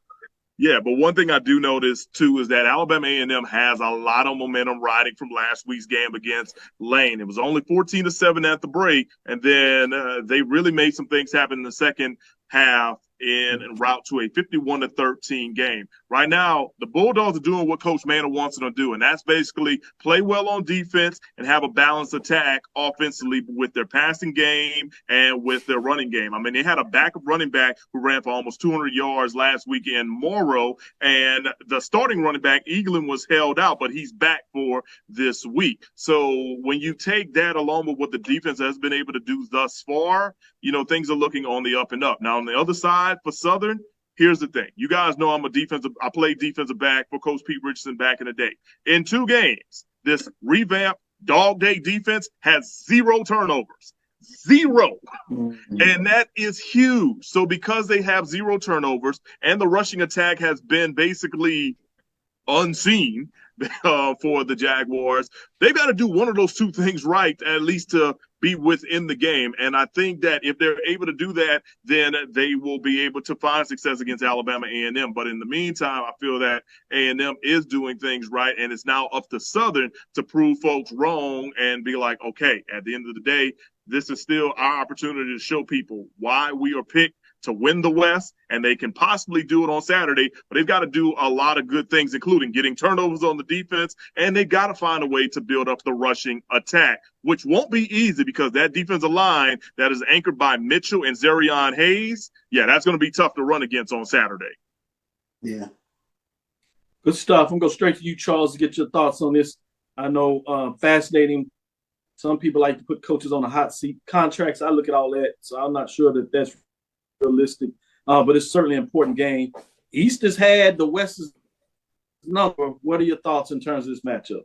Yeah, but one thing I do notice too is that Alabama A&M has a lot of momentum riding from last week's game against Lane. It was only 14-7 at the break, and then they really made some things happen in the second half en route to a 51-13 game. Right now, the Bulldogs are doing what Coach Manor wants them to do, and that's basically play well on defense and have a balanced attack offensively with their passing game and with their running game. I mean, they had a backup running back who ran for almost 200 yards last weekend, Morrow, and the starting running back, Eaglin, was held out, but he's back for this week. So when you take that along with what the defense has been able to do thus far, things are looking on the up and up. Now, on the other side for Southern, here's the thing. You guys know I played defensive back for Coach Pete Richardson back in the day. In 2 games, this revamped Dog Day defense has 0 turnovers. 0. Mm-hmm. And that is huge. So because they have 0 turnovers and the rushing attack has been basically unseen for the Jaguars, they've got to do one of those 2 things right, at least to be within the game. And I think that if they're able to do that, then they will be able to find success against Alabama A&M. But in the meantime, I feel that A&M is doing things right, and it's now up to Southern to prove folks wrong and be like, okay, at the end of the day, this is still our opportunity to show people why we are picked to win the West, and they can possibly do it on Saturday, but they've got to do a lot of good things, including getting turnovers on the defense, and they got to find a way to build up the rushing attack, which won't be easy because that defensive line that is anchored by Mitchell and Zarion Hayes, that's going to be tough to run against on Saturday. Yeah. Good stuff. I'm going to go straight to you, Charles, to get your thoughts on this. I know fascinating. Some people like to put coaches on a hot seat. Contracts, I look at all that, so I'm not sure that that's realistic, but it's certainly an important game. East has had the West's number. What are your thoughts in terms of this matchup?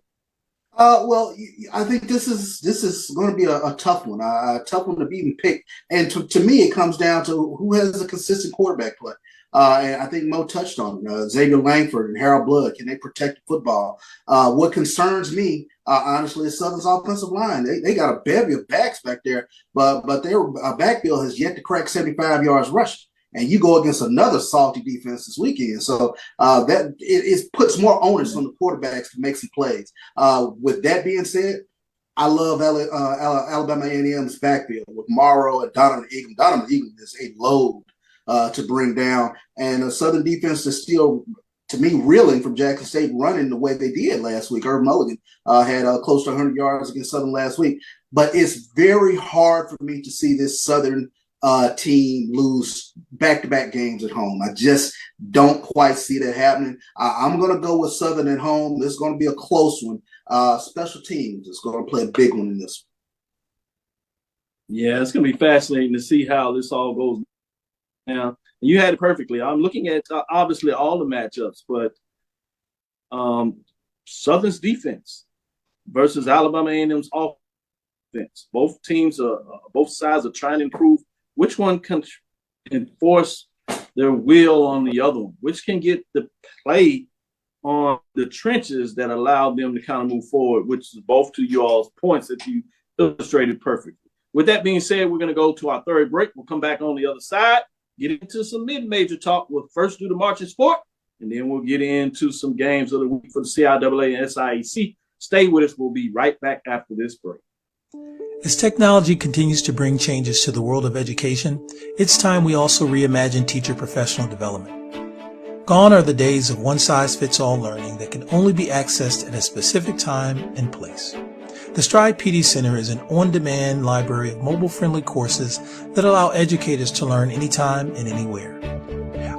Well, I think this is going to be a tough one, a tough one to be even picked. And to me, it comes down to who has a consistent quarterback play. And I think Mo touched on it. Xavier Langford and Harold Blood, can they protect the football? What concerns me, honestly, is Southern's offensive line. They got a bevy of backs back there, but their backfield has yet to crack 75 yards rushing. And you go against another salty defense this weekend. So that it puts more onus on the quarterbacks to make some plays. With that being said, I love Alabama A&M's backfield with Morrow and Donovan Eaglin. Donovan Eaglin is a load to bring down. And the Southern defense is still, to me, reeling from Jackson State running the way they did last week. Herb Mulligan had close to 100 yards against Southern last week. But it's very hard for me to see this Southern team lose back-to-back games at home. I just don't quite see that happening. I'm going to go with Southern at home. This is going to be a close one. Special teams is going to play a big one in this one. Yeah, it's going to be fascinating to see how this all goes down. You had it perfectly. I'm looking at, obviously, all the matchups, but Southern's defense versus Alabama A&M's offense. Both teams both sides are trying to improve. Which one can enforce their will on the other one? Which can get the play on the trenches that allow them to kind of move forward, which is both to you all's points that you illustrated perfectly. With that being said, we're going to go to our third break. We'll come back on the other side, get into some mid-major talk. We'll first do the Marching Sport, and then we'll get into some games of the week for the CIAA and SIAC. Stay with us. We'll be right back after this break. As technology continues to bring changes to the world of education, it's time we also reimagine teacher professional development. Gone are the days of one-size-fits-all learning that can only be accessed at a specific time and place. The Stride PD Center is an on-demand library of mobile-friendly courses that allow educators to learn anytime and anywhere.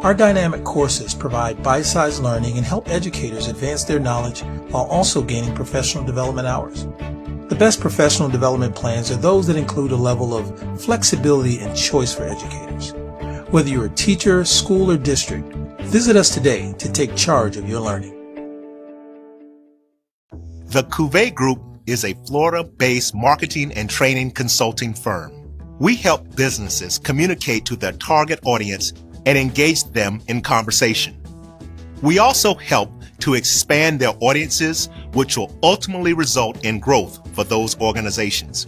Our dynamic courses provide bite-sized learning and help educators advance their knowledge while also gaining professional development hours. The best professional development plans are those that include a level of flexibility and choice for educators. Whether you're a teacher, school, or district, visit us today to take charge of your learning. The Cuvée Group is a Florida-based marketing and training consulting firm. We help businesses communicate to their target audience and engage them in conversation. We also help to expand their audiences, which will ultimately result in growth for those organizations.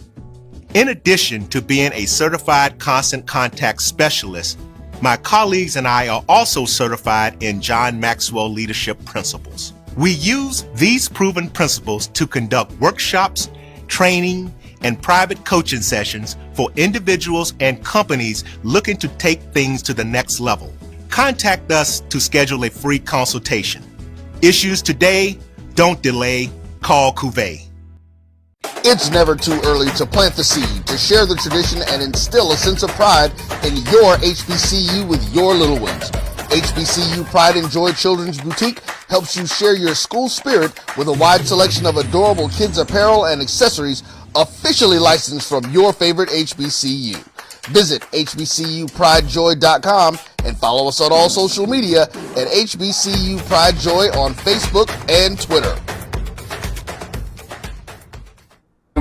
In addition to being a certified constant contact specialist, my colleagues and I are also certified in John Maxwell Leadership Principles. We use these proven principles to conduct workshops, training, and private coaching sessions for individuals and companies looking to take things to the next level. Contact us to schedule a free consultation. Issues today, don't delay, call Cuvée. It's never too early to plant the seed, to share the tradition, and instill a sense of pride in your HBCU with your little ones. HBCU Pride and Joy Children's Boutique helps you share your school spirit with a wide selection of adorable kids apparel and accessories officially licensed from your favorite HBCU. Visit hbcupridejoy.com and follow us on all social media at HBCU Pride Joy on Facebook and Twitter.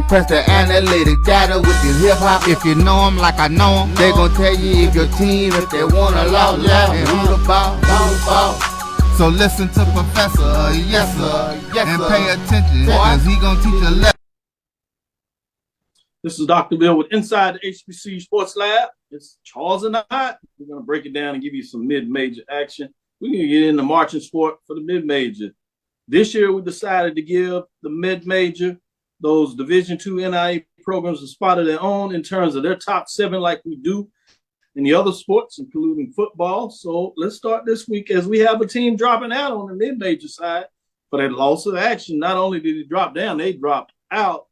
Press the analytic data with your hip hop. If you know them like I know them, they gon' tell you if your team, if they want to loud, and who the ball. So listen to Professor, yes sir, and pay attention, cause he gon' teach a lesson. This is Dr. Bill with Inside the HBCU Sports Lab. It's Charles and I. We're going to break it down and give you some mid-major action. We're going to get into marching sport for the mid-major. This year, we decided to give the mid-major, those Division II NIA programs, a spot of their own in terms of their top 7 like we do in the other sports, including football. So let's start this week as we have a team dropping out on the mid-major side for that loss of action. Not only did it drop down, they dropped out.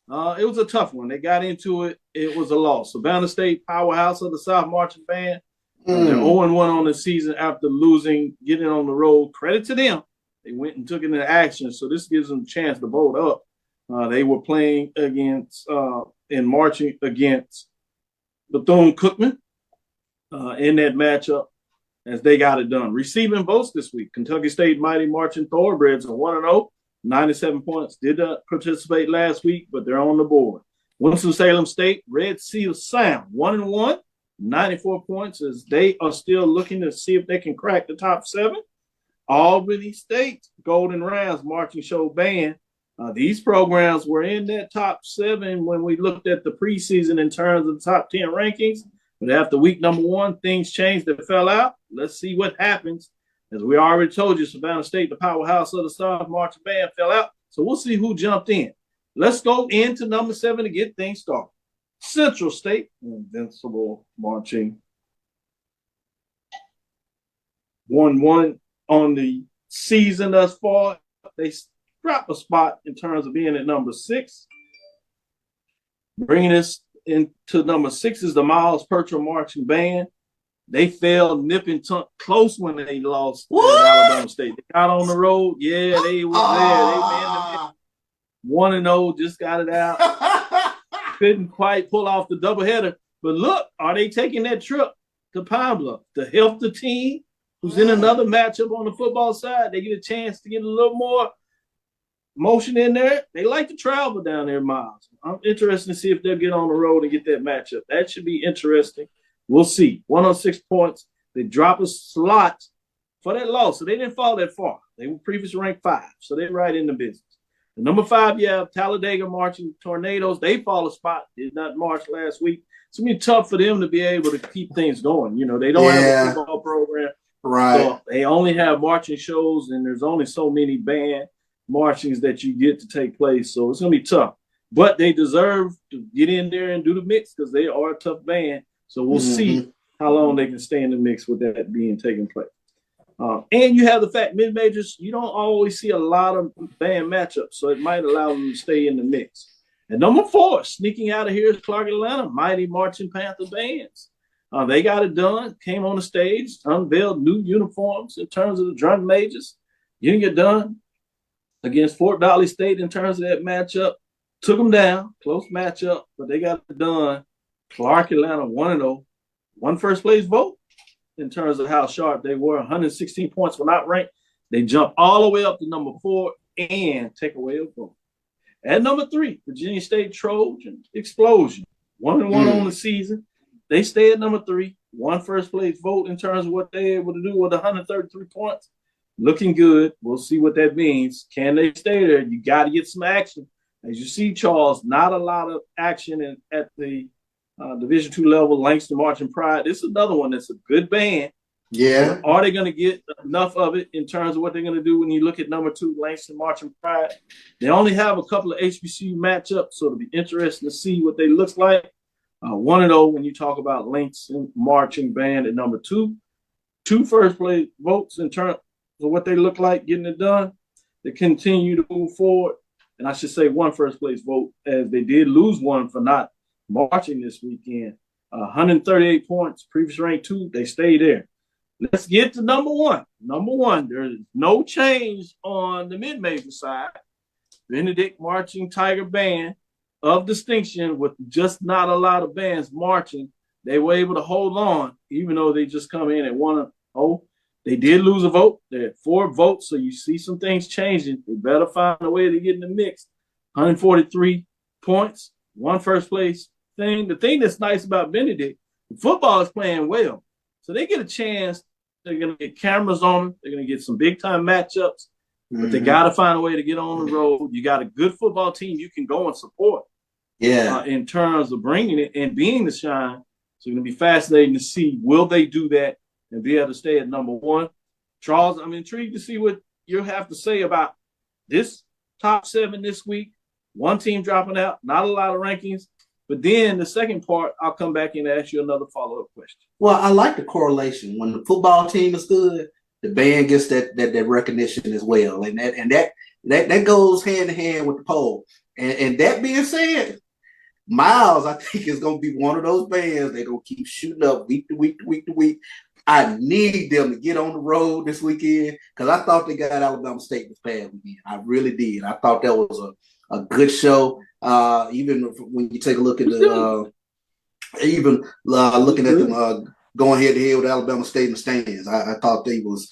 It was a tough one. They got into it. It was a loss. Savannah State, powerhouse of the South Marching Band. They're 0-1 on the season after losing, getting on the road. Credit to them. They went and took it into action. So this gives them a chance to vote up. They were playing against and marching against Bethune-Cookman in that matchup as they got it done. Receiving votes this week, Kentucky State Mighty Marching Thoroughbreds are 1-0. 97 points. Did not participate last week, but they're on the board. Winston-Salem State, Red Seal Sound, 1-1, 94 points as they are still looking to see if they can crack the top 7. Albany State, Golden Rams Marching Show Band. These programs were in that top 7 when we looked at the preseason in terms of the top 10 rankings. But after week number 1, things changed and fell out. Let's see what happens. As we already told you, Savannah State, the powerhouse of the South Marching Band, fell out. So we'll see who jumped in. Let's go into number 7 to get things started. Central State, Invincible Marching. 1-1 on the season thus far. They dropped a spot in terms of being at number 6. Bringing us into number 6 is the Miles Pertram Marching Band. They fell nip and tuck close when they lost at Alabama State. They got on the road. Yeah, they was there. They were in the 1-0, just got it out. Couldn't quite pull off the doubleheader. But look, are they taking that trip to Pine Bluff to help the team who's in another matchup on the football side? They get a chance to get a little more motion in there. They like to travel down there, Miles. I'm interested to see if they'll get on the road and get that matchup. That should be interesting. We'll see. 106 points. They drop a slot for that loss. So they didn't fall that far. They were previously ranked 5. So they're right in the business. The number 5, you have Talladega Marching Tornadoes. They fall a spot. Did not march last week. It's going to be tough for them to be able to keep things going. You know, they don't have a football program. Right. So they only have marching shows, and there's only so many band marchings that you get to take place. So it's going to be tough. But they deserve to get in there and do the mix because they are a tough band. So we'll see how long they can stay in the mix with that being taking place. And you have the fact mid-majors, you don't always see a lot of band matchups, so it might allow them to stay in the mix. At number 4, sneaking out of here is Clark Atlanta, Mighty Marching Panther Bands. They got it done, came on the stage, unveiled new uniforms in terms of the drum majors, getting it done against Fort Valley State in terms of that matchup. Took them down, close matchup, but they got it done. Clark Atlanta 1-0, won first place vote in terms of how sharp they were. 116 points were not ranked. They jumped all the way up to number 4 and take away a vote. At number 3, Virginia State Trojan Explosion, 1-1 on the season. They stay at number 3, won first place vote in terms of what they're able to do with 133 points. Looking good. We'll see what that means. Can they stay there? You got to get some action. As you see, Charles, not a lot of action at the Division II level. Langston Marching Pride. This is another one that's a good band. Yeah. Are they going to get enough of it in terms of what they're going to do when you look at number 2, Langston Marching Pride? They only have a couple of HBCU matchups, so it'll be interesting to see what they look like. 1-0 when you talk about Langston Marching Band at number 2. 2 first place votes in terms of what they look like getting it done. They continue to move forward. And I should say 1 first place vote, as they did lose 1 for not marching this weekend. 138 points, previous rank 2, they stay there. Let's get to number 1. Number 1, there is no change on the mid-major side. Benedict Marching Tiger Band of distinction, with just not a lot of bands marching. They were able to hold on, even though they just come in at 1-0. They did lose a vote. They had 4 votes, so you see some things changing. They better find a way to get in the mix. 143 points, 1 first place thing. The thing that's nice about Benedict, the football is playing well. So they get a chance. They're going to get cameras on them. They're going to get some big-time matchups. But they got to find a way to get on the road. You got a good football team you can go and support. Yeah. In terms of bringing it and being the shine. So it's going to be fascinating to see, will they do that and be able to stay at number 1? Charles, I'm intrigued to see what you have to say about this top 7 this week. 1 team dropping out, not a lot of rankings. But then the second part, I'll come back and ask you another follow-up question. Well, I like the correlation. When the football team is good, the band gets that recognition as well. And that goes hand in hand with the poll. And that being said, Miles, I think, is going to be one of those bands. They're going to keep shooting up week to week to week to week. I need them to get on the road this weekend, because I thought they got Alabama State this past weekend. I really did. I thought that was a good show. Even when you take a look at the looking at them going head to head with Alabama State in the stands, I thought they was,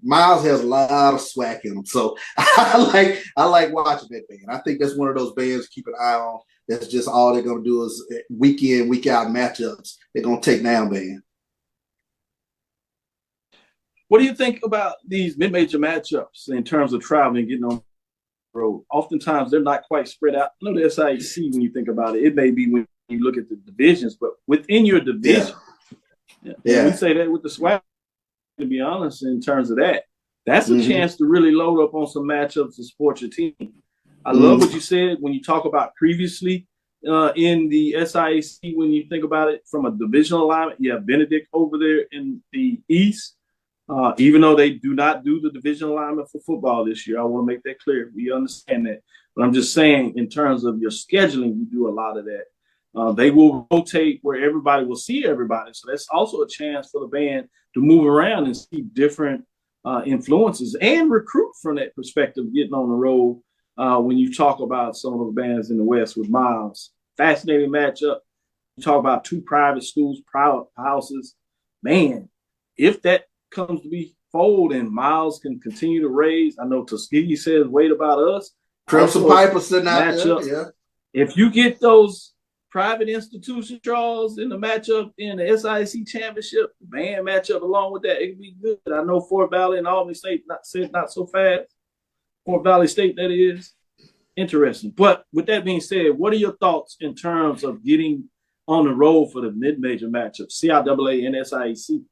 Miles has a lot of swag in him. So I like watching that band. I think that's one of those bands to keep an eye on. That's just all they're going to do is week in, week out matchups. They're going to take down band. What do you think about these mid-major matchups in terms of traveling and getting on the road? Oftentimes, they're not quite spread out. I know the SIAC, when you think about it, it may be when you look at the divisions, but within your division, we say that with the swag, to be honest, in terms of that, that's a chance to really load up on some matchups to support your team. I love what you said when you talk about previously in the SIAC, when you think about it from a divisional alignment. You have Benedict over there in the East. Even though they do not do the division alignment for football this year, I want to make that clear. We understand that. But I'm just saying, in terms of your scheduling, you do a lot of that. They will rotate where everybody will see everybody. So that's also a chance for the band to move around and see different influences and recruit from that perspective, getting on the road when you talk about some of the bands in the West with Miles. Fascinating matchup. You talk about 2 private schools, private houses. Man, if that comes to be fold and Miles can continue to raise. I know Tuskegee says, wait about us. Crimson Piper sitting out there. Yeah. If you get those private institutions, Charles, in the matchup in the SIAC championship, the band matchup along with that, it could be good. I know Fort Valley and Albany State not so fast. Fort Valley State, that is. Interesting. But with that being said, what are your thoughts in terms of getting on the road for the mid-major matchup, CIAA and SIAC?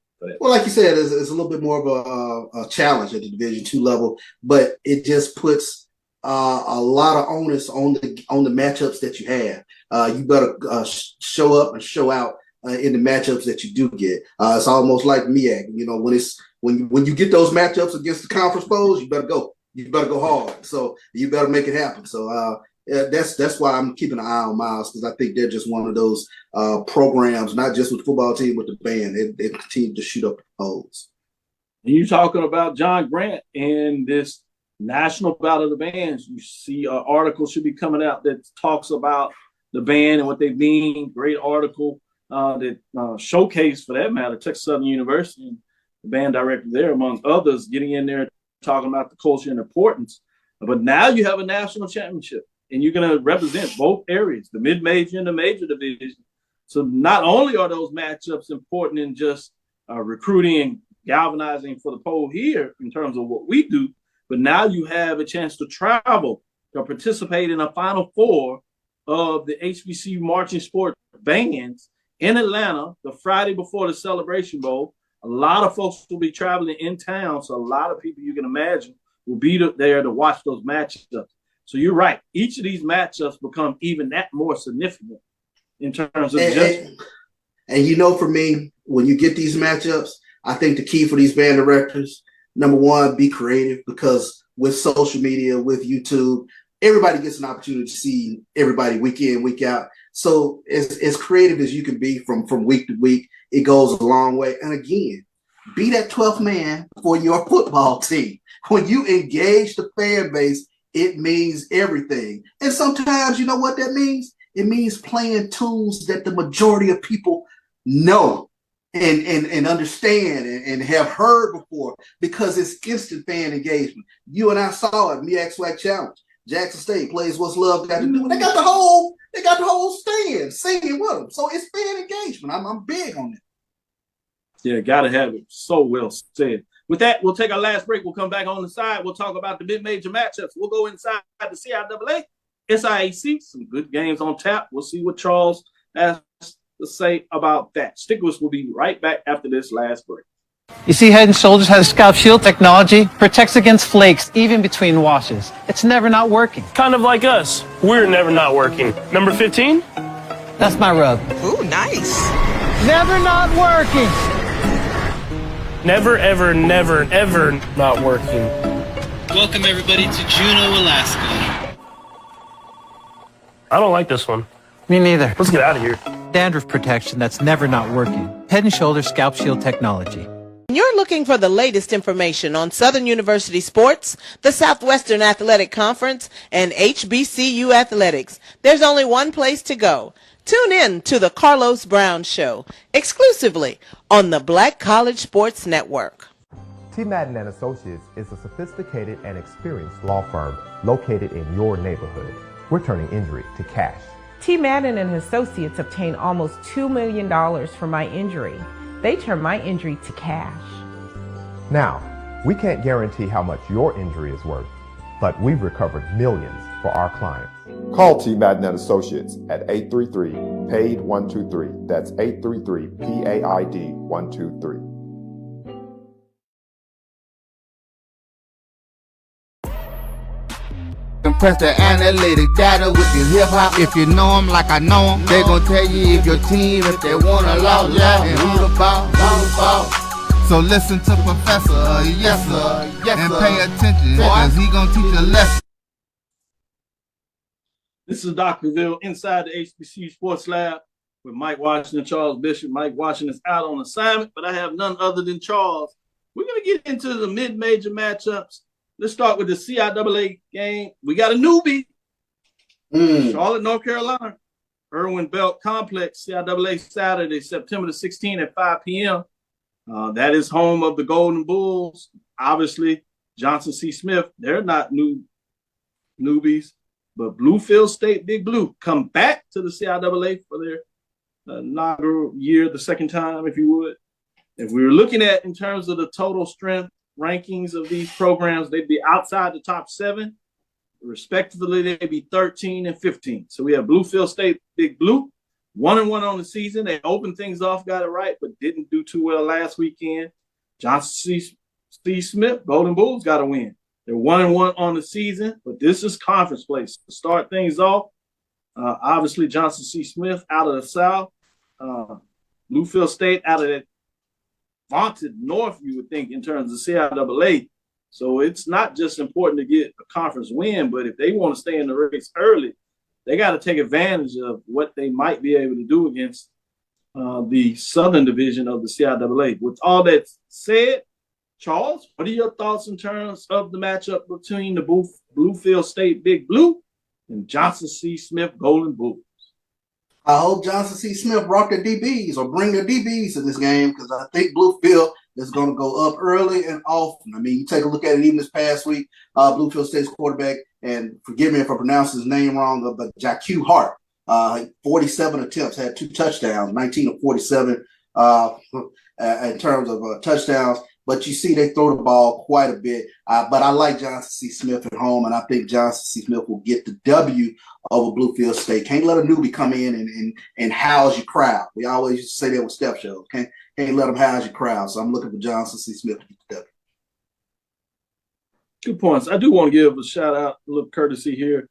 Well, like you said, it's a little bit more of a challenge at the Division II level, but it just puts a lot of onus on the matchups that you have. You better show up and show out in the matchups that you do get. It's almost like MEAC. When you get those matchups against the conference foes, you better go. You better go hard. So you better make it happen. So That's why I'm keeping an eye on Miles, because I think they're just one of those programs, not just with the football team, with the band. They continue to shoot up the polls. And you're talking about John Grant and this National Battle of the Bands. You see an article should be coming out that talks about the band and what they mean. Great article that showcased, for that matter, Texas Southern University and the band director there, among others, getting in there talking about the culture and importance. But now you have a national championship, and you're going to represent both areas, the mid-major and the major division. So not only are those matchups important in just recruiting and galvanizing for the poll here in terms of what we do, but now you have a chance to travel to participate in a Final Four of the HBCU Marching Sport bands in Atlanta the Friday before the Celebration Bowl. A lot of folks will be traveling in town, so a lot of people you can imagine will be there to watch those matchups. So you're right. Each of these matchups become even that more significant in terms of and for me, when you get these matchups, I think the key for these band directors, number one, be creative, because with social media, with YouTube, everybody gets an opportunity to see everybody week in, week out. So as creative as you can be from week to week, it goes a long way. And again, be that 12th man for your football team. When you engage the fan base, it means everything. And sometimes, you know what that means? It means playing tunes that the majority of people know and understand and have heard before, because it's instant fan engagement. You and I saw it, MEAC Swag Challenge. Jackson State plays What's Love Got to Do. They got the whole stand singing with them. So it's fan engagement. I'm big on it. Yeah, gotta have it. So well said. With that, we'll take our last break. We'll come back on the side. We'll talk about the mid-major matchups. We'll go inside the CIAA, SIAC. Some good games on tap. We'll see what Charles has to say about that. Stick with us. We'll be right back after this last break. You see, Head & Shoulders has scalp shield technology, protects against flakes even between washes. It's never not working. Kind of like us. We're never not working. Number 15? That's my rub. Ooh, nice. Never not working. Never, ever, never, ever not working. Welcome, everybody, to Juneau, Alaska. I don't like this one. Me neither. Let's get out of here. Dandruff protection that's never not working. Head & Shoulders scalp shield technology. You're looking for the latest information on Southern University sports, the Southwestern Athletic Conference, and HBCU athletics. There's only one place to go. Tune in to the Carlos Brown Show, exclusively on the Black College Sports Network. T. Madden & Associates is a sophisticated and experienced law firm located in your neighborhood. We're turning injury to cash. T. Madden and Associates obtained almost $2 million for my injury. They turned my injury to cash. Now, we can't guarantee how much your injury is worth, but we've recovered millions for our clients. Call T. Madden & Associates at 833-PAID-123. That's 833-PAID-123. Compress the analytic data with your hip-hop. If you know them like I know them, they gon' tell you if your team, if they wanna lose, and who the ball. So listen to Professor, yes sir, and pay attention, cause he gon' teach a lesson. This is Dr. Cavil inside the HBCU Sports Lab with Mike Washington and Charles Bishop. Mike Washington is out on assignment, but I have none other than Charles. We're gonna get into the mid-major matchups. Let's start with the CIAA game. We got a newbie. Charlotte, North Carolina. Irwin Belk Complex, CIAA Saturday, September the 16th at 5 p.m. That is home of the Golden Bulls. Obviously, Johnson C. Smith, they're not newbies. But Bluefield State, Big Blue, come back to the CIAA for their inaugural year, the second time, if you would. If we were looking at in terms of the total strength rankings of these programs, they'd be outside the top 7. Respectively, they'd be 13 and 15. So we have Bluefield State, Big Blue, 1-1 on the season. They opened things off, got it right, but didn't do too well last weekend. Johnson C. Smith, Golden Bulls, got a win. They're 1-1 on the season, but this is conference play. To start things off, obviously Johnson C. Smith out of the South, Bluefield State out of that vaunted North, you would think, in terms of CIAA. So it's not just important to get a conference win, but if they want to stay in the race early, they got to take advantage of what they might be able to do against the Southern Division of the CIAA. With all that said, Charles, what are your thoughts in terms of the matchup between the Bluefield State Big Blue and Johnson C. Smith Golden Bulls? I hope Johnson C. Smith brought their DBs or bring their DBs to this game, because I think Bluefield is going to go up early and often. I mean, you take a look at it even this past week, Bluefield State's quarterback, and forgive me if I pronounce his name wrong, but Jaque Hart, 47 attempts, had 2 touchdowns, 19 of 47 in terms of touchdowns. But you see they throw the ball quite a bit. But I like Johnson C. Smith at home, and I think Johnson C. Smith will get the W over Bluefield State. Can't let a newbie come in and house your crowd. We always used to say that with step shows. Can't let them house your crowd. So I'm looking for Johnson C. Smith to get the W. Good points. I do want to give a shout out, a little courtesy here.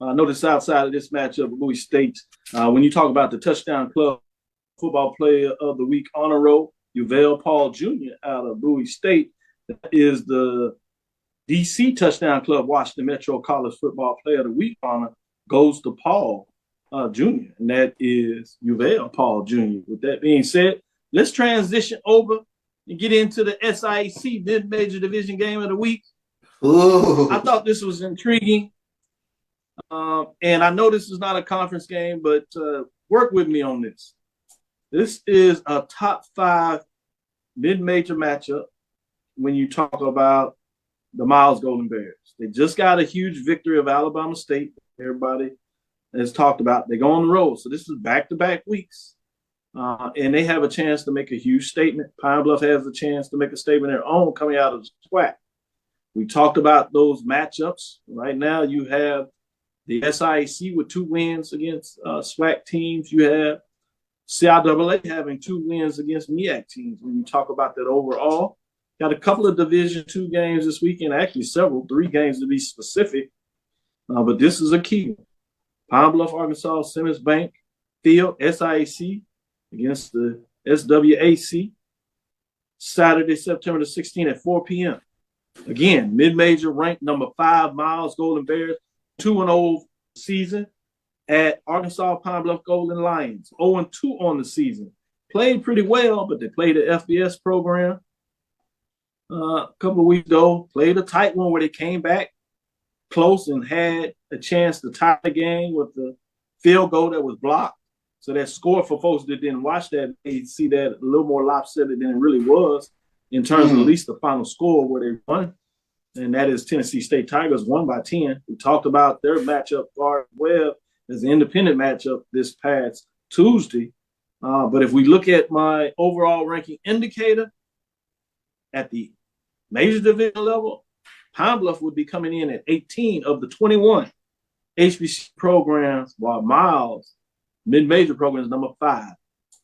I noticed outside of this matchup, Bowie State, when you talk about the Touchdown Club Football Player of the Week honor roll, Uvell Paul Jr. out of Bowie State, that is the DC Touchdown Club Washington Metro College Football Player of the Week honor goes to Paul Jr., and that is Uvell Paul Jr. With that being said, let's transition over and get into the SIAC mid-major division game of the week. Ooh. I thought this was intriguing. And I know this is not a conference game, but work with me on this. This is a top 5 mid-major matchup when you talk about the Miles Golden Bears. They just got a huge victory of Alabama State. Everybody has talked about. They go on the road. So this is back-to-back weeks. And they have a chance to make a huge statement. Pine Bluff has a chance to make a statement of their own coming out of the SWAC. We talked about those matchups. Right now you have the SIAC with 2 wins against SWAC teams. You have CIAA having 2 wins against MEAC teams. When you talk about that overall, got a couple of Division II games this weekend, actually 3 games to be specific. But this is a key one. Pine Bluff, Arkansas, Simmons Bank Field, SIAC against the SWAC, Saturday, September the 16th at 4 p.m. Again, mid-major ranked number 5 Miles Golden Bears, 2-0 season at Arkansas Pine Bluff Golden Lions, 0-2 on the season. Played pretty well, but they played the FBS program a couple of weeks ago. Played a tight one where they came back close and had a chance to tie the game with the field goal that was blocked. So that score, for folks that didn't watch that, they see that a little more lopsided than it really was in terms of at least the final score where they won. And that is Tennessee State Tigers won by 10. We talked about their matchup, Guard Webb, as an independent matchup this past Tuesday. But if we look at my overall ranking indicator at the major division level, Pine Bluff would be coming in at 18 of the 21 HBCU programs, while Miles, mid-major program, is number 5.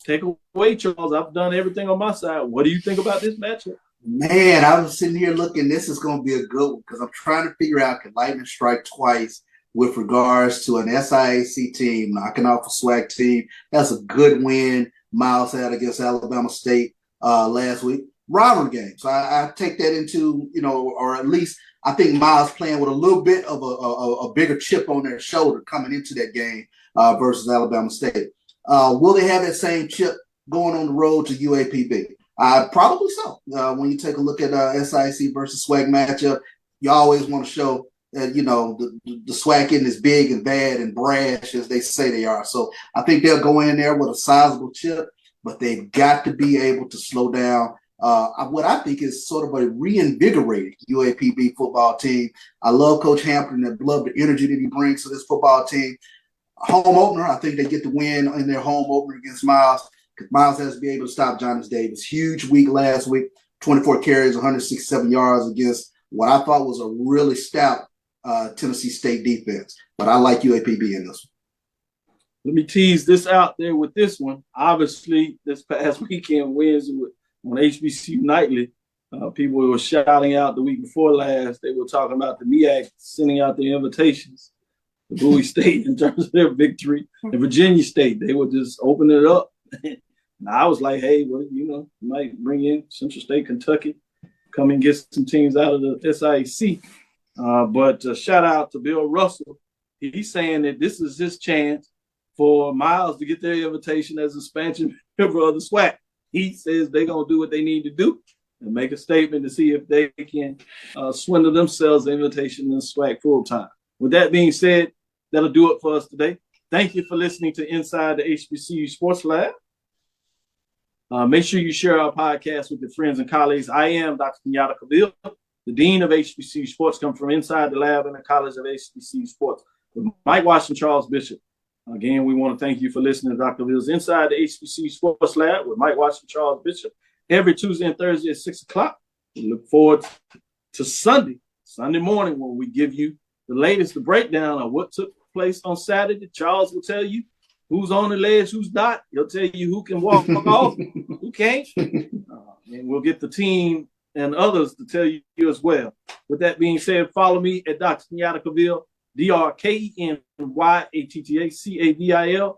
Take away, Charles. I've done everything on my side. What do you think about this matchup? Man, I was sitting here looking. This is going to be a good one because I'm trying to figure out, can lightning strike twice with regards to an SIAC team knocking off a SWAC team? That's a good win Miles had against Alabama State last week. Rivalry game. So I take that into, or at least I think Miles playing with a little bit of a bigger chip on their shoulder coming into that game versus Alabama State. Will they have that same chip going on the road to UAPB? Probably so. When you take a look at SIAC versus SWAC matchup, you always want to show that, the SWAC isn't as big and bad and brash as they say they are. So I think they'll go in there with a sizable chip, but they've got to be able to slow down what I think is sort of a reinvigorated UAPB football team. I love Coach Hampton and love the energy that he brings to this football team. Home opener, I think they get the win in their home opener against Miles, because Miles has to be able to stop Jonas Davis. Huge week last week, 24 carries, 167 yards against what I thought was a really stout Tennessee State defense. But I like UAPB in this one. Let me tease this out there with this one. Obviously, this past weekend wins on HBCU Nightly. People were shouting out the week before last. They were talking about the MEAC sending out the invitations to Bowie State in terms of their victory. And Virginia State, they would just open it up. And I was like, hey, well, you might bring in Central State, Kentucky. come and get some teams out of the SIAC. But shout out to Bill Russell. He's saying that this is his chance for Miles to get their invitation as expansion member of the SWAC. He says they're going to do what they need to do and make a statement to see if they can swindle themselves the invitation in the SWAC full time. With that being said, that'll do it for us today. Thank you for listening to Inside the HBCU Sports Lab. Make sure you share our podcast with your friends and colleagues. I am Dr. Kenyatta Cavil, the Dean of HBCU Sports, come from inside the lab in the College of HBCU Sports with Mike Washington, Charles Bishop. Again, we want to thank you for listening to Dr. Cavill's Inside the HBCU Sports Lab with Mike Washington, Charles Bishop, every Tuesday and Thursday at 6 o'clock. We look forward to Sunday morning, when we give you the latest, the breakdown of what took place on Saturday. Charles will tell you who's on the ledge, who's not. He'll tell you who can walk off, who can't. And we'll get the team and others to tell you as well. With that being said, follow me at Dr. Kenyatta Cavil, DrKenyattaCavil.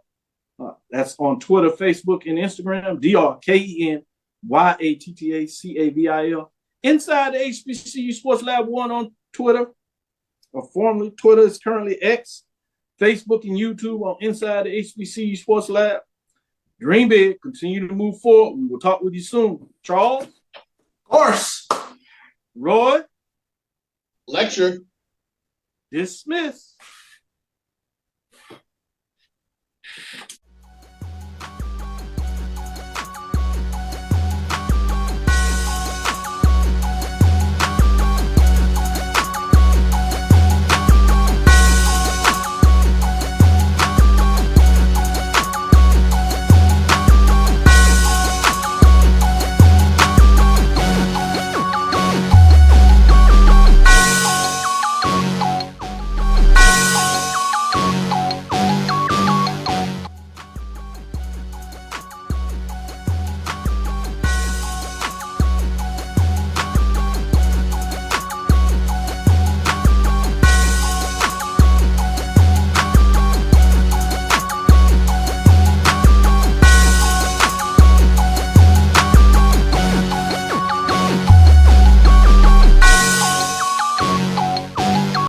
That's on Twitter, Facebook, and Instagram. DrKenyattaCavil. Inside the HBCU Sports Lab 1 on Twitter, or formerly Twitter is currently X. Facebook and YouTube on Inside the HBCU Sports Lab. Dream big, continue to move forward. We will talk with you soon. Charles? Of course. Roy? Lecture. Dismiss.